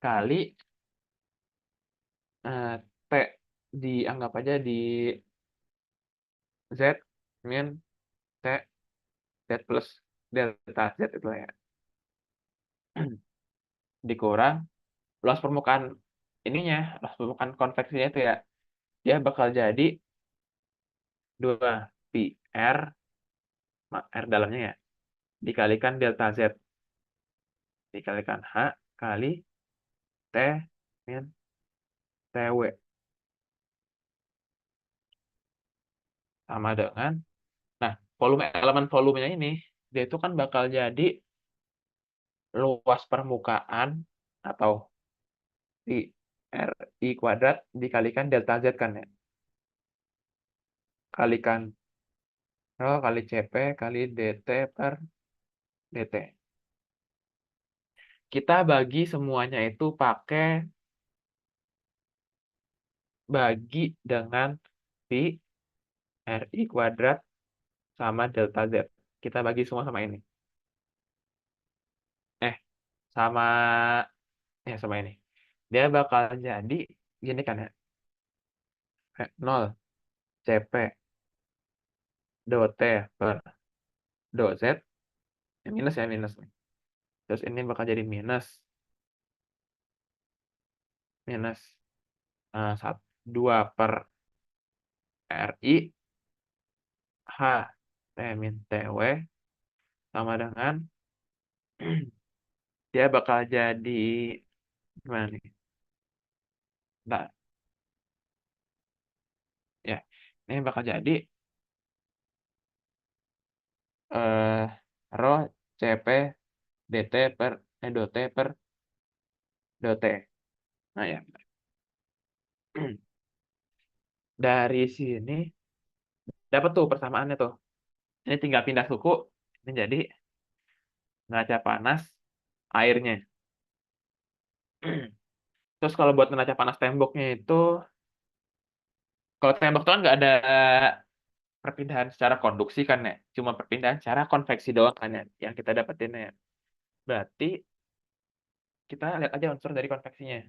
kali T, dianggap aja di Z min T Z plus delta Z itu ya. Dikurang luas permukaan ininya, luas permukaan konveksinya itu ya. Dia bakal jadi 2 pi R, R dalamnya ya, dikalikan delta Z, dikalikan H kali T min TW. Sama dengan, nah, elemen volumenya ini, dia itu kan bakal jadi luas permukaan atau pi RI kuadrat dikalikan delta Z kan ya. Kalikan Rho kali CP kali DT per DT. Kita bagi semuanya itu pakai bagi dengan pi RI kuadrat sama delta Z. Kita bagi semua sama ini. Sama, sama ini. Dia bakal jadi gini kan ya. 0 CP dot T per dot Z. Minus ya, minus nih. Terus ini bakal jadi minus. Minus 2 per RI H T min TW sama dengan dia bakal jadi gimana nih? Nah, ya. Ini bakal jadi rho CP DT per dot T per dot T. Nah, ya. Dari sini dapat tuh persamaannya tuh. Ini tinggal pindah suku. Ini jadi neraca panas airnya. Terus kalau buat neraca panas temboknya itu, kalau tembok itu kan nggak ada perpindahan secara konduksi kan ya, cuma perpindahan secara konveksi doang kan ya, yang kita dapetin ya. Berarti kita lihat aja unsur dari konveksinya.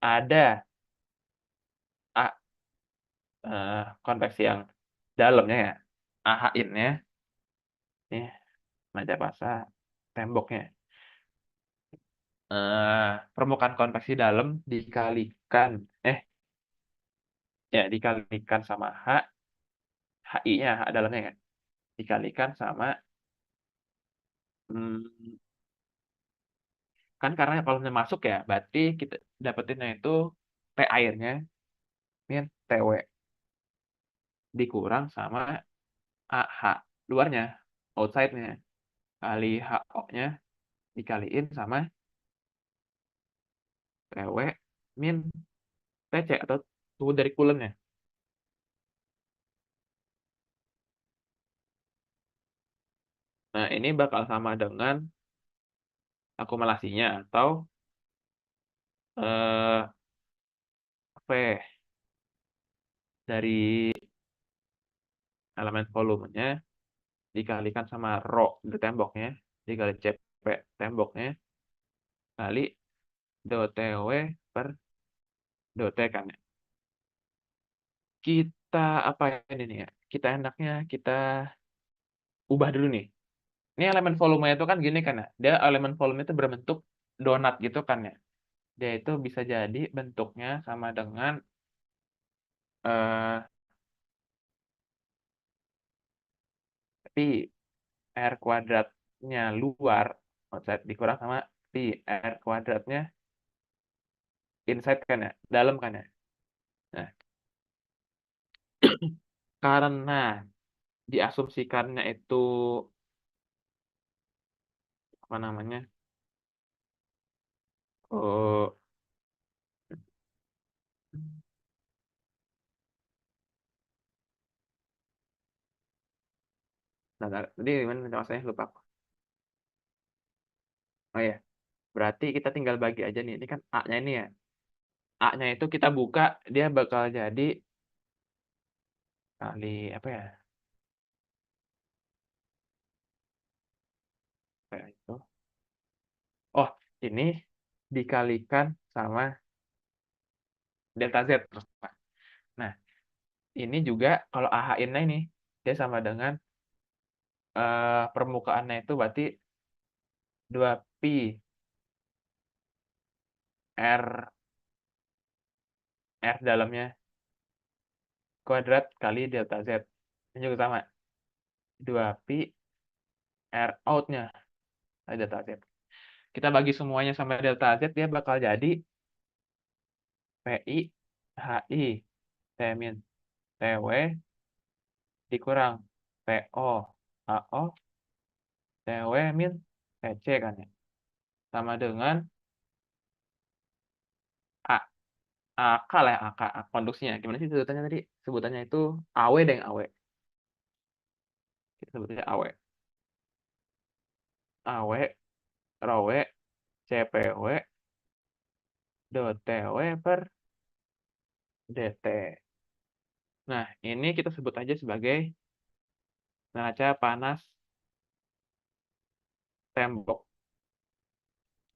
Ada konveksi yang dalamnya ya, AH in-nya, nih neraca pasar temboknya. Permukaan konveksi dalam dikalikan, dikalikan sama HI-nya, H dalamnya kan, dikalikan sama kan karena kalau masuk ya, berarti kita dapetinnya itu T airnya min TW dikurang sama AH luarnya, outside-nya, kali HO-nya dikaliin sama TW min TC atau suhu dari coolant-nya. Nah, ini bakal sama dengan akumulasinya atau eh, V dari elemen volumenya dikalikan sama rho di temboknya dikali CP temboknya kali dot TW per dot T kan ya. Kita apa ini nih ya? Kita enaknya kita ubah dulu nih. Ini elemen volume itu kan gini kan ya. Dia elemen volume itu berbentuk donat gitu kan ya. Dia itu bisa jadi bentuknya sama dengan eh pi R kuadratnya luar outside dikurang sama pi R kuadratnya inside kan ya, dalam kan ya. Nah, karena diasumsikannya itu apa namanya? Oh, bentar, tadi gimana maksudnya lupa aku. Oh ya, berarti kita tinggal bagi aja nih. Ini kan A-nya ini ya. A-nya itu kita buka, dia bakal jadi kali apa ya? Kayak itu. Oh, ini dikalikan sama delta Z. Nah, ini juga kalau AH ini nih, dia sama dengan permukaannya itu berarti 2pi R dalamnya kuadrat kali delta Z. Ini juga sama. 2pi R out-nya kali delta Z. Kita bagi semuanya sama delta Z, dia bakal jadi PI HI T min TW dikurang PO AO TW min TC kan ya. Sama dengan A AK lah ya, AK konduksinya. Gimana sih sebutannya tadi? Sebutannya itu AW deh, AW. Kita sebutnya AW. AW, ROW, CPW, dot TW per dt. Nah, ini kita sebut aja sebagai neraca panas tembok.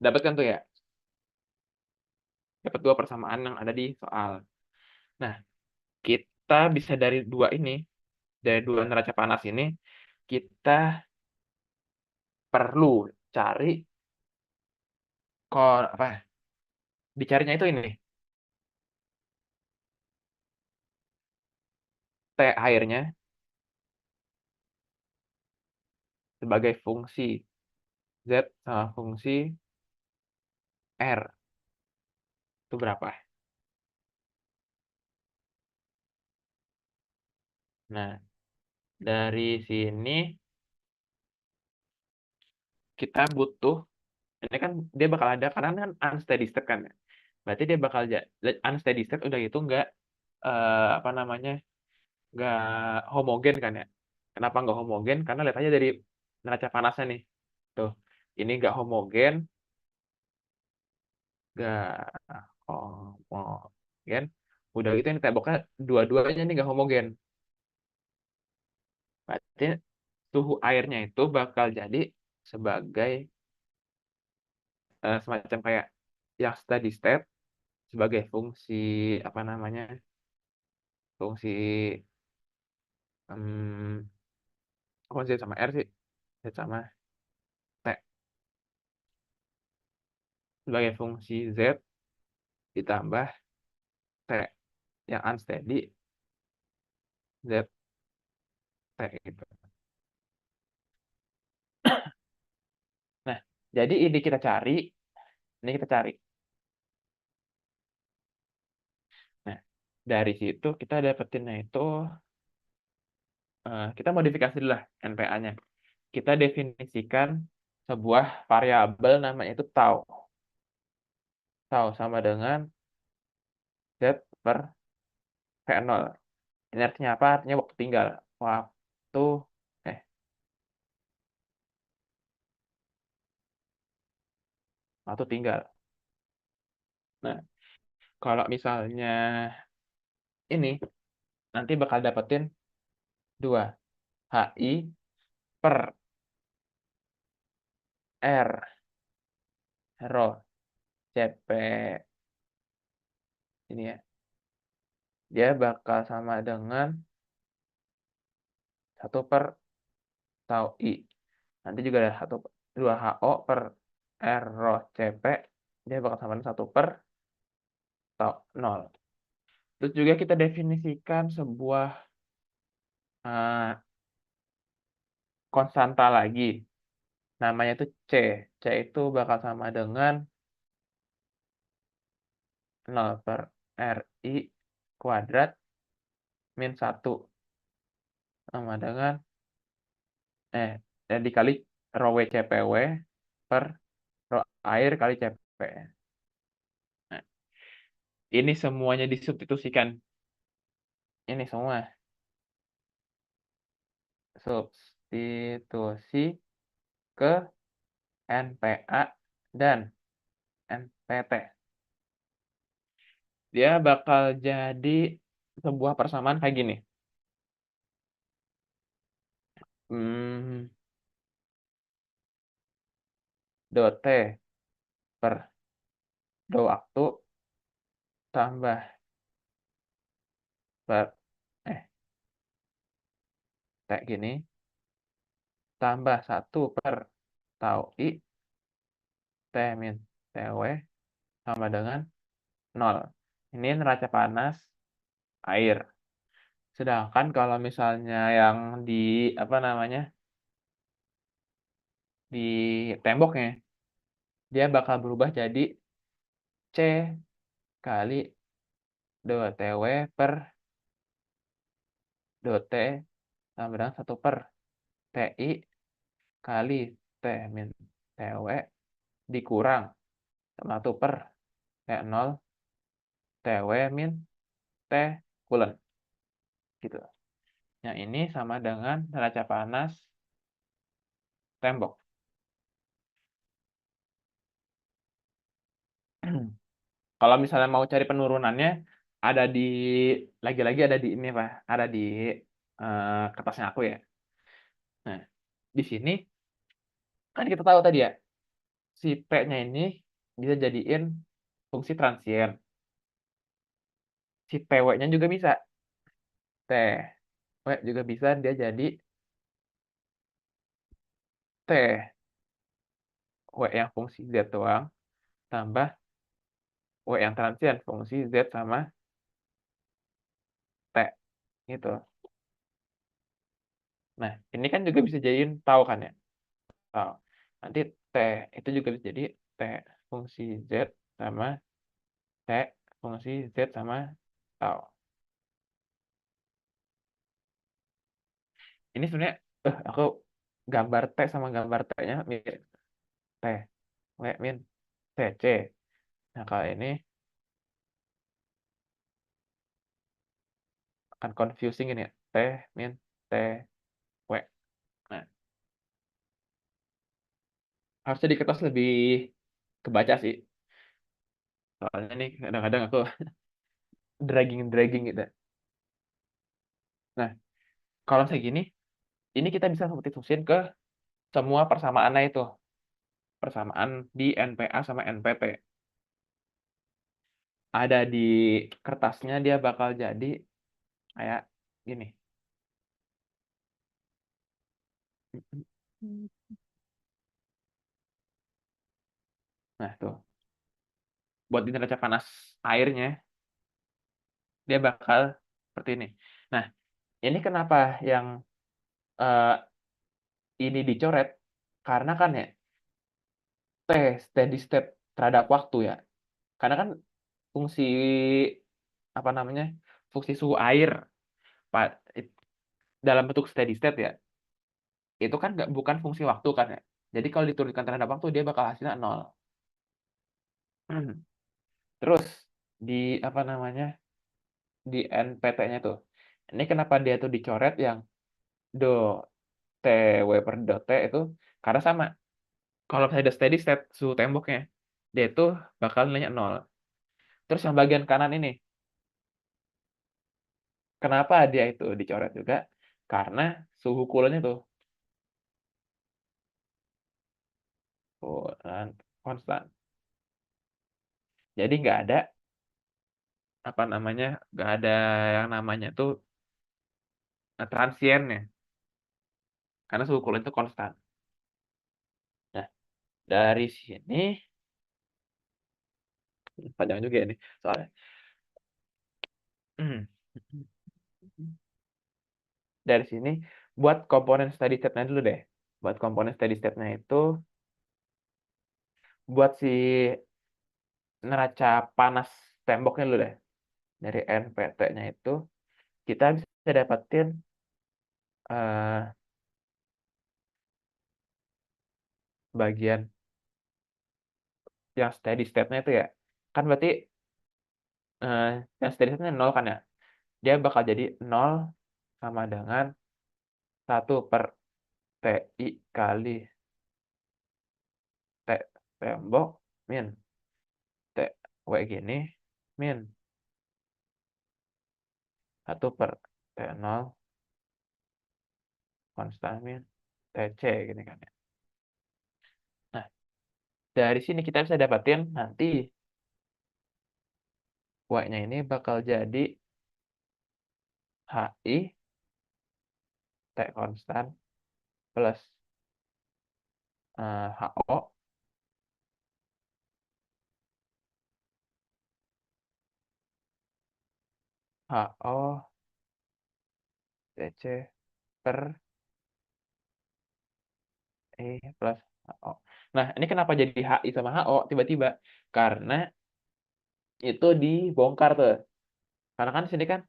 Dapat kan tuh ya? Dapat dua persamaan yang ada di soal. Nah, kita bisa dari dua ini, dari dua neraca panas ini, kita perlu cari apa? Dicarinya itu ini, T airnya sebagai fungsi Z sama fungsi R. Itu berapa? Nah, dari sini kita butuh, ini kan dia bakal ada, karena kan unsteady state kan ya. Berarti dia bakal unsteady state udah itu nggak apa namanya, nggak homogen kan ya. Kenapa nggak homogen? Karena lihat aja dari neraca panasnya nih. Tuh, ini nggak homogen, nggak homogen. Udah gitu ini temboknya dua-duanya ini nggak homogen. Berarti suhu airnya itu bakal jadi sebagai semacam kayak yang steady state sebagai fungsi apa namanya, fungsi um, fungsi sama R sih, Z sama T sebagai fungsi Z ditambah T yang unsteady Z T gitu. Nah, jadi ini kita cari, ini kita cari. Nah, dari situ kita dapetinnya itu kita modifikasi dulu lah NPA-nya. Kita definisikan sebuah variabel namanya itu tau. Tau sama dengan Z per V0. Ini artinya apa? Artinya waktu tinggal. Waktu eh waktu tinggal. Nah, kalau misalnya ini nanti bakal dapetin 2 HI per R rho CP ini ya. Dia bakal sama dengan 1 per tau I. Nanti juga ada 2 HO per R rho CP. Dia bakal sama dengan 1 per tau 0. Terus juga kita definisikan sebuah konstanta lagi. Namanya itu C. C itu bakal sama dengan 0 per RI kuadrat min 1 sama dengan dan dikali rho W CPW per rho air kali CP. Nah, ini semuanya disubstitusikan. Ini semua substitusi ke NPA dan NPT. Dia bakal jadi sebuah persamaan kayak gini. Dot T per do waktu tambah per T gini tambah 1 per tau I T min TW sama dengan 0. Ini neraca panas air. Sedangkan kalau misalnya yang di apa namanya, di temboknya, dia bakal berubah jadi C kali 2TW per 2T sama dengan 1 per TI kali T min TW dikurang 1 per T0 TW min T kulen. Gitu. Yang ini sama dengan neraca panas tembok. Kalau misalnya mau cari penurunannya, ada di lagi-lagi ada di ini Pak, ada di kertasnya aku ya. Nah, di sini kan kita tahu tadi ya, si P-nya ini bisa jadiin fungsi transien. Si TW-nya juga bisa. T. W juga bisa dia jadi T. W yang fungsi Z doang, tambah W yang transien fungsi Z sama T. Gitu. Nah, ini kan juga bisa jadiin tahu kan ya? Tahu. Nanti T itu juga bisa jadi T fungsi Z sama T fungsi Z sama tahu. Ini sebenarnya aku gambar T sama gambar T-nya mirip. T, W, min, T, C. Nah, kalau ini akan confusing ini ya. T, min, T, W. Nah, harusnya di kertas lebih kebaca sih. Soalnya nih kadang-kadang aku dragging gitu. Nah, kalau kayak gini, ini kita bisa substitusin ke semua persamaannya itu. Persamaan di NPA sama NPT. Ada di kertasnya dia bakal jadi kayak gini. Nah, tuh. Buat di neraca panas airnya, dia bakal seperti ini. Nah, ini kenapa yang eh, ini dicoret? Karena kan ya, T steady state terhadap waktu ya. Karena kan fungsi apa namanya? Fungsi suhu air dalam bentuk steady state ya. Itu kan bukan fungsi waktu kan ya. Jadi kalau diturunkan terhadap waktu dia bakal hasilnya nol. Terus di apa namanya? Di NPT-nya tuh. Ini kenapa dia tuh dicoret yang do T W per do T itu karena sama. Kalau misalnya ada steady state suhu temboknya, dia itu bakal nilainya nol. Terus yang bagian kanan ini, kenapa dia itu dicoret juga? Karena suhu coolnya tuh konstan. Jadi nggak ada apa namanya, nggak ada yang namanya tuh transiennya, karena suhu coolnya itu konstan. Nah, dari sini panjang juga ya nih soalnya. Dari sini buat komponen steady state-nya dulu deh. Buat komponen steady state-nya itu buat si neraca panas temboknya dulu deh. Dari NPT-nya itu kita bisa dapetin bagian yang steady state-nya itu ya. Kan berarti eh, yang steady state-nya 0 kan ya. Dia bakal jadi 0 sama dengan 1/TI kali T tembok min TW gini min 1/T0 konstan min TC gini kan ya. Nah, dari sini kita bisa dapatin nanti W-nya ini bakal jadi HI T konstan plus HO TC per E plus HO. Nah, ini kenapa jadi HI sama HO tiba-tiba? Karena itu dibongkar tuh. Karena kan di sini kan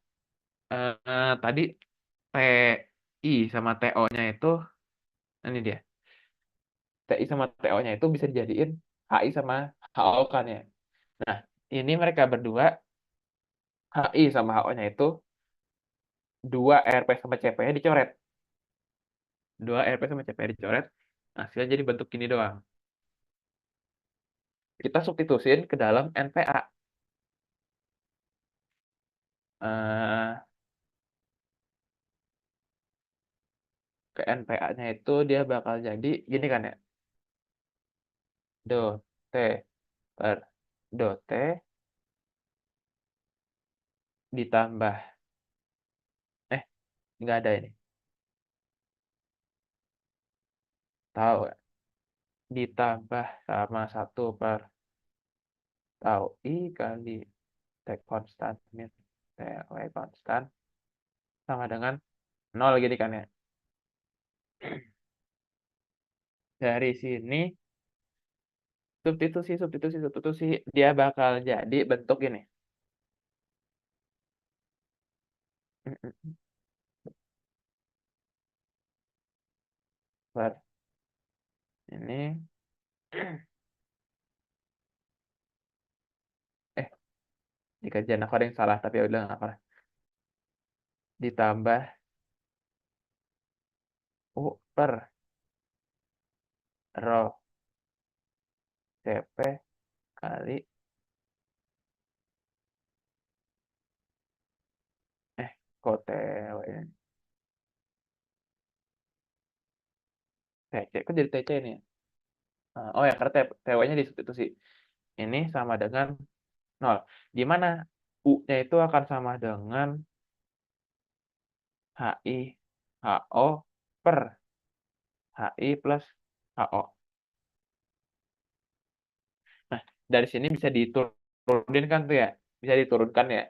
tadi TI sama TO-nya itu, ini dia. TI sama TO-nya itu bisa dijadiin HI sama HO kan ya. Nah, ini mereka berdua, HI sama HO-nya itu, dua RP sama CP-nya dicoret. Dua RP sama CP dicoret, hasilnya jadi bentuk gini doang. Kita substitusin ke dalam NPA. eh, ke NPA-nya itu dia bakal jadi gini kan ya. Do T per do T ditambah eh nggak ada ini. Tahu ya? Ditambah sama 1/tau I kali T konstan min T Y konstan sama dengan 0 gini kan ya. Dari sini substitusi dia bakal jadi bentuk ini. Per ini di kajian aku ada yang salah tapi ya udah nggak apa. Ditambah U per rho CP kali kok TW ini TC kok jadi TC ini ya? Oh ya karena TW-nya disubstitusi. Ini sama dengan 0. Di mana U-nya itu akan sama dengan HI HO per HI plus HO. Nah, dari sini bisa diturunin kan tuh ya. Bisa diturunkan ya.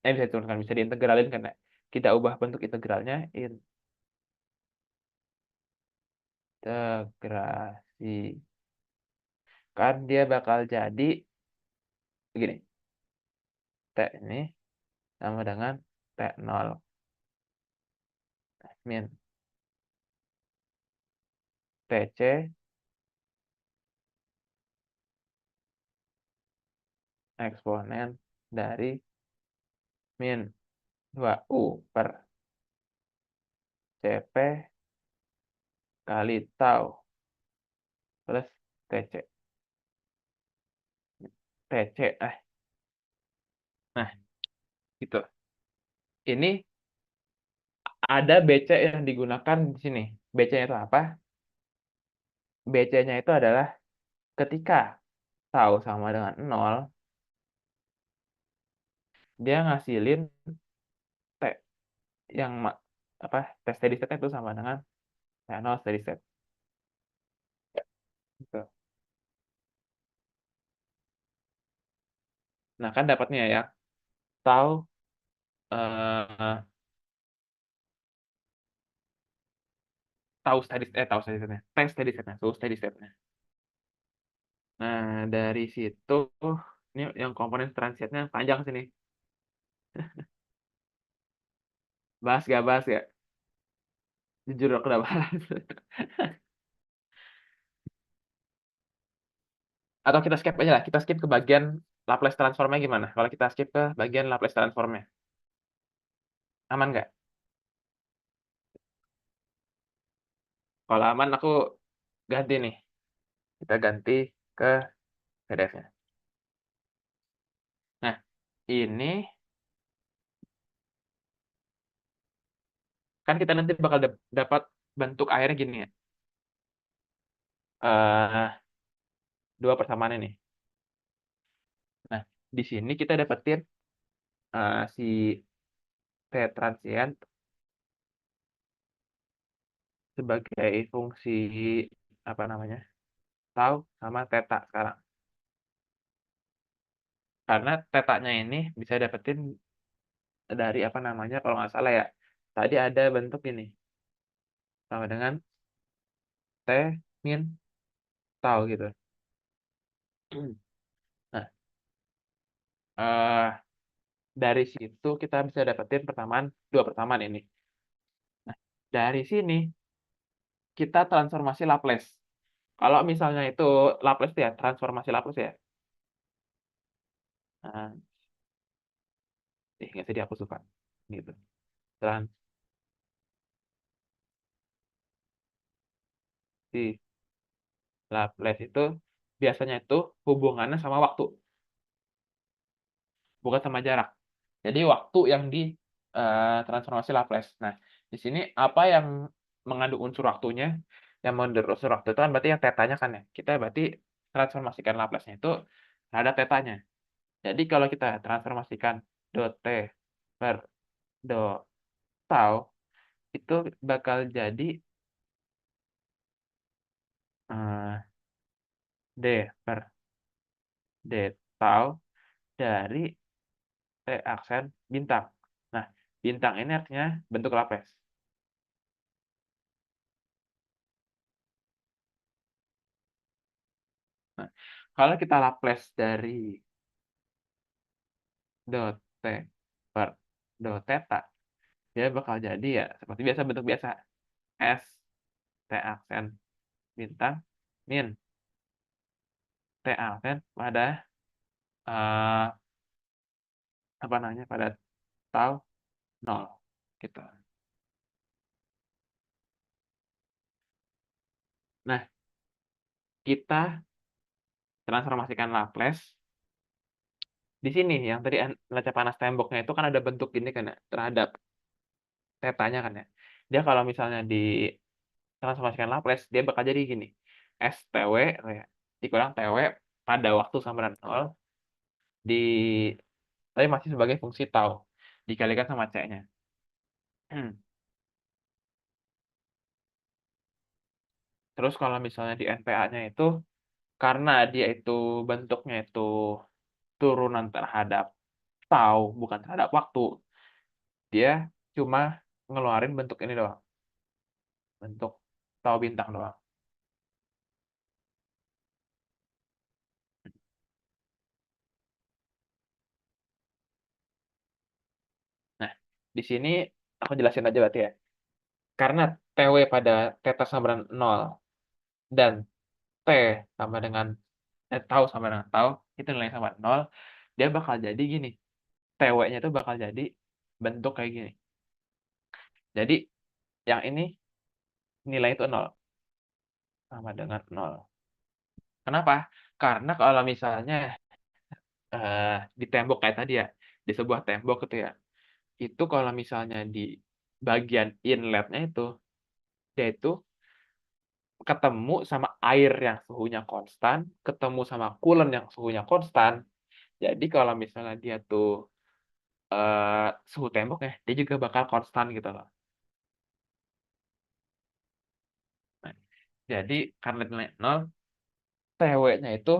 Bisa diturunkan, bisa diintegralin kan ya. Kita ubah bentuk integralnya integrasi. Kan dia bakal jadi begini. T ini sama dengan T0 min TC eksponen dari min 2U per CP kali tau plus TC. TC, nah, gitu. Ini ada BC yang digunakan di sini. BC-nya itu apa? BC-nya itu adalah ketika tau sama dengan 0, dia ngasilin T yang apa? T steady state itu sama dengan T0 steady state. Gitu. Nah, kan dapatnya ya. Tau eh, tahu steady state-nya. T steady state-nya, tahu steady state-nya. Nah, dari situ ini yang komponen transientnya panjang sini. Bahas gak? Jujur aku udah bahas. Atau kita skip aja lah. Kita skip ke bagian Laplace transformnya gimana? Kalau kita skip ke bagian Laplace transformnya. Aman nggak? Kalau aman aku ganti nih. Kita ganti ke PDF-nya. Nah, ini kan kita nanti bakal dapat bentuk akhirnya gini ya. Dua persamaan ini. Nah, di sini kita dapetin si T transient sebagai fungsi apa namanya? Tau sama theta sekarang. Karena tetanya ini bisa dapetin dari apa namanya kalau nggak salah ya. Tadi ada bentuk ini sama dengan T min tau gitu. Nah, dari situ kita bisa dapetin dua persamaan ini. Nah, dari sini kita transformasi Laplace. Kalau misalnya itu Laplace ya, transformasi Laplace ya. Nah, nggak sedih aku suka. Gitu. Transisi Laplace itu biasanya itu hubungannya sama waktu, bukan sama jarak. Jadi waktu yang di transformasi Laplace. Nah, di sini apa yang mengandung unsur waktunya? Yang mengandung unsur waktu itu kan berarti yang tetanya kan ya. Kita berarti transformasikan Laplace-nya itu terhadap tetanya. Jadi kalau kita transformasikan dot T per dot tau, itu bakal jadi D per D tau dari T aksen bintang. Nah, bintang ini artinya bentuk Laplace. Nah, kalau kita Laplace dari dot T per dot theta, dia bakal jadi ya seperti biasa, bentuk biasa. S T aksen bintang min T aksen pada eh, apa namanya, pada tau 0 gitu. Nah, kita transformasikan Laplace di sini yang tadi neraca panas temboknya itu kan ada bentuk ini kan ya, terhadap tetanya kan ya. Dia kalau misalnya di transformasikan Laplace, dia bakal jadi gini. STW ya, dikurang TW pada waktu sama dengan 0 di tapi masih sebagai fungsi tau dikalikan sama C-nya. Terus kalau misalnya di NPA-nya itu karena dia itu bentuknya itu turunan terhadap tau bukan terhadap waktu, dia cuma ngeluarin bentuk ini doang. Bentuk tau bintang doang. Nah, di sini aku jelasin aja berarti ya. Karena TW pada theta sama dengan 0 dan T sama dengan tau sama dengan tau, itu nilai sama 0, dia bakal jadi gini. TW-nya itu bakal jadi bentuk kayak gini. Jadi yang ini nilai itu 0 sama dengan 0. Kenapa? Karena kalau misalnya di tembok kayak tadi ya, di sebuah tembok gitu ya, itu kalau misalnya di bagian inletnya itu, dia itu ketemu sama air yang suhunya konstan, ketemu sama coolant yang suhunya konstan. Jadi kalau misalnya dia tuh suhu temboknya, dia juga bakal konstan gitu loh. Nah, jadi karena nilai 0, TW-nya itu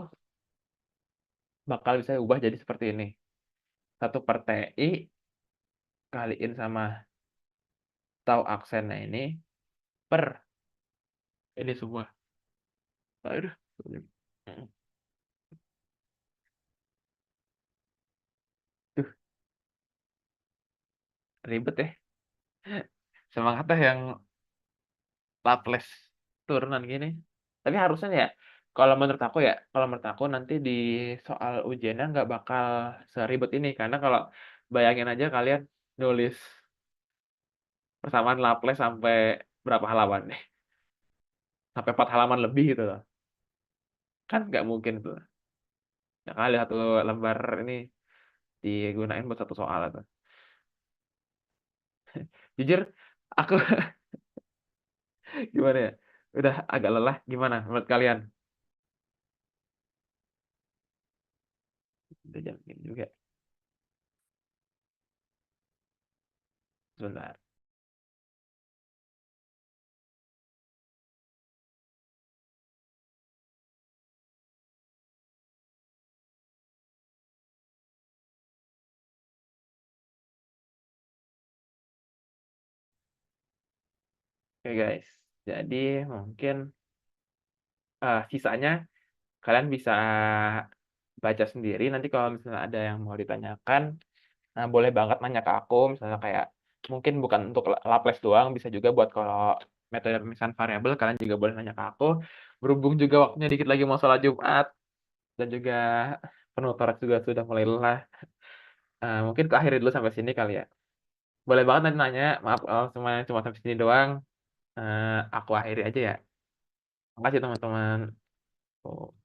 bakal bisa ubah jadi seperti ini. 1 per TI kaliin sama tau aksennya ini per ini semua. Aduh. Tuh, ribet ya. Semangat dah yang Laplace turunan gini. Tapi harusnya ya, kalau menurut aku nanti di soal ujiannya nggak bakal seribet ini. Karena kalau bayangin aja kalian nulis persamaan Laplace sampai berapa halaman nih? Sampai 4 halaman lebih gitu loh. Kan nggak mungkin tuh. Ya kali satu lembar ini digunain buat satu soal tuh. Jujur, aku gimana ya? Udah agak lelah. Gimana menurut kalian? Udah jam ini juga. Sebentar. Oke guys. Jadi mungkin sisanya kalian bisa baca sendiri. Nanti kalau misalnya ada yang mau ditanyakan, boleh banget nanya ke aku. Misalnya kayak mungkin bukan untuk Laplace doang, bisa juga buat kalau metode pemisahan variabel kalian juga boleh nanya ke aku. Berhubung juga waktunya dikit lagi mau sholat Jumat dan juga penutoran juga sudah mulai lelah. Mungkin aku akhiri dulu sampai sini kali ya. Boleh banget nanti nanya. Maaf kalau cuma sampai sini doang. Aku akhiri aja ya. Makasih teman-teman. Oh.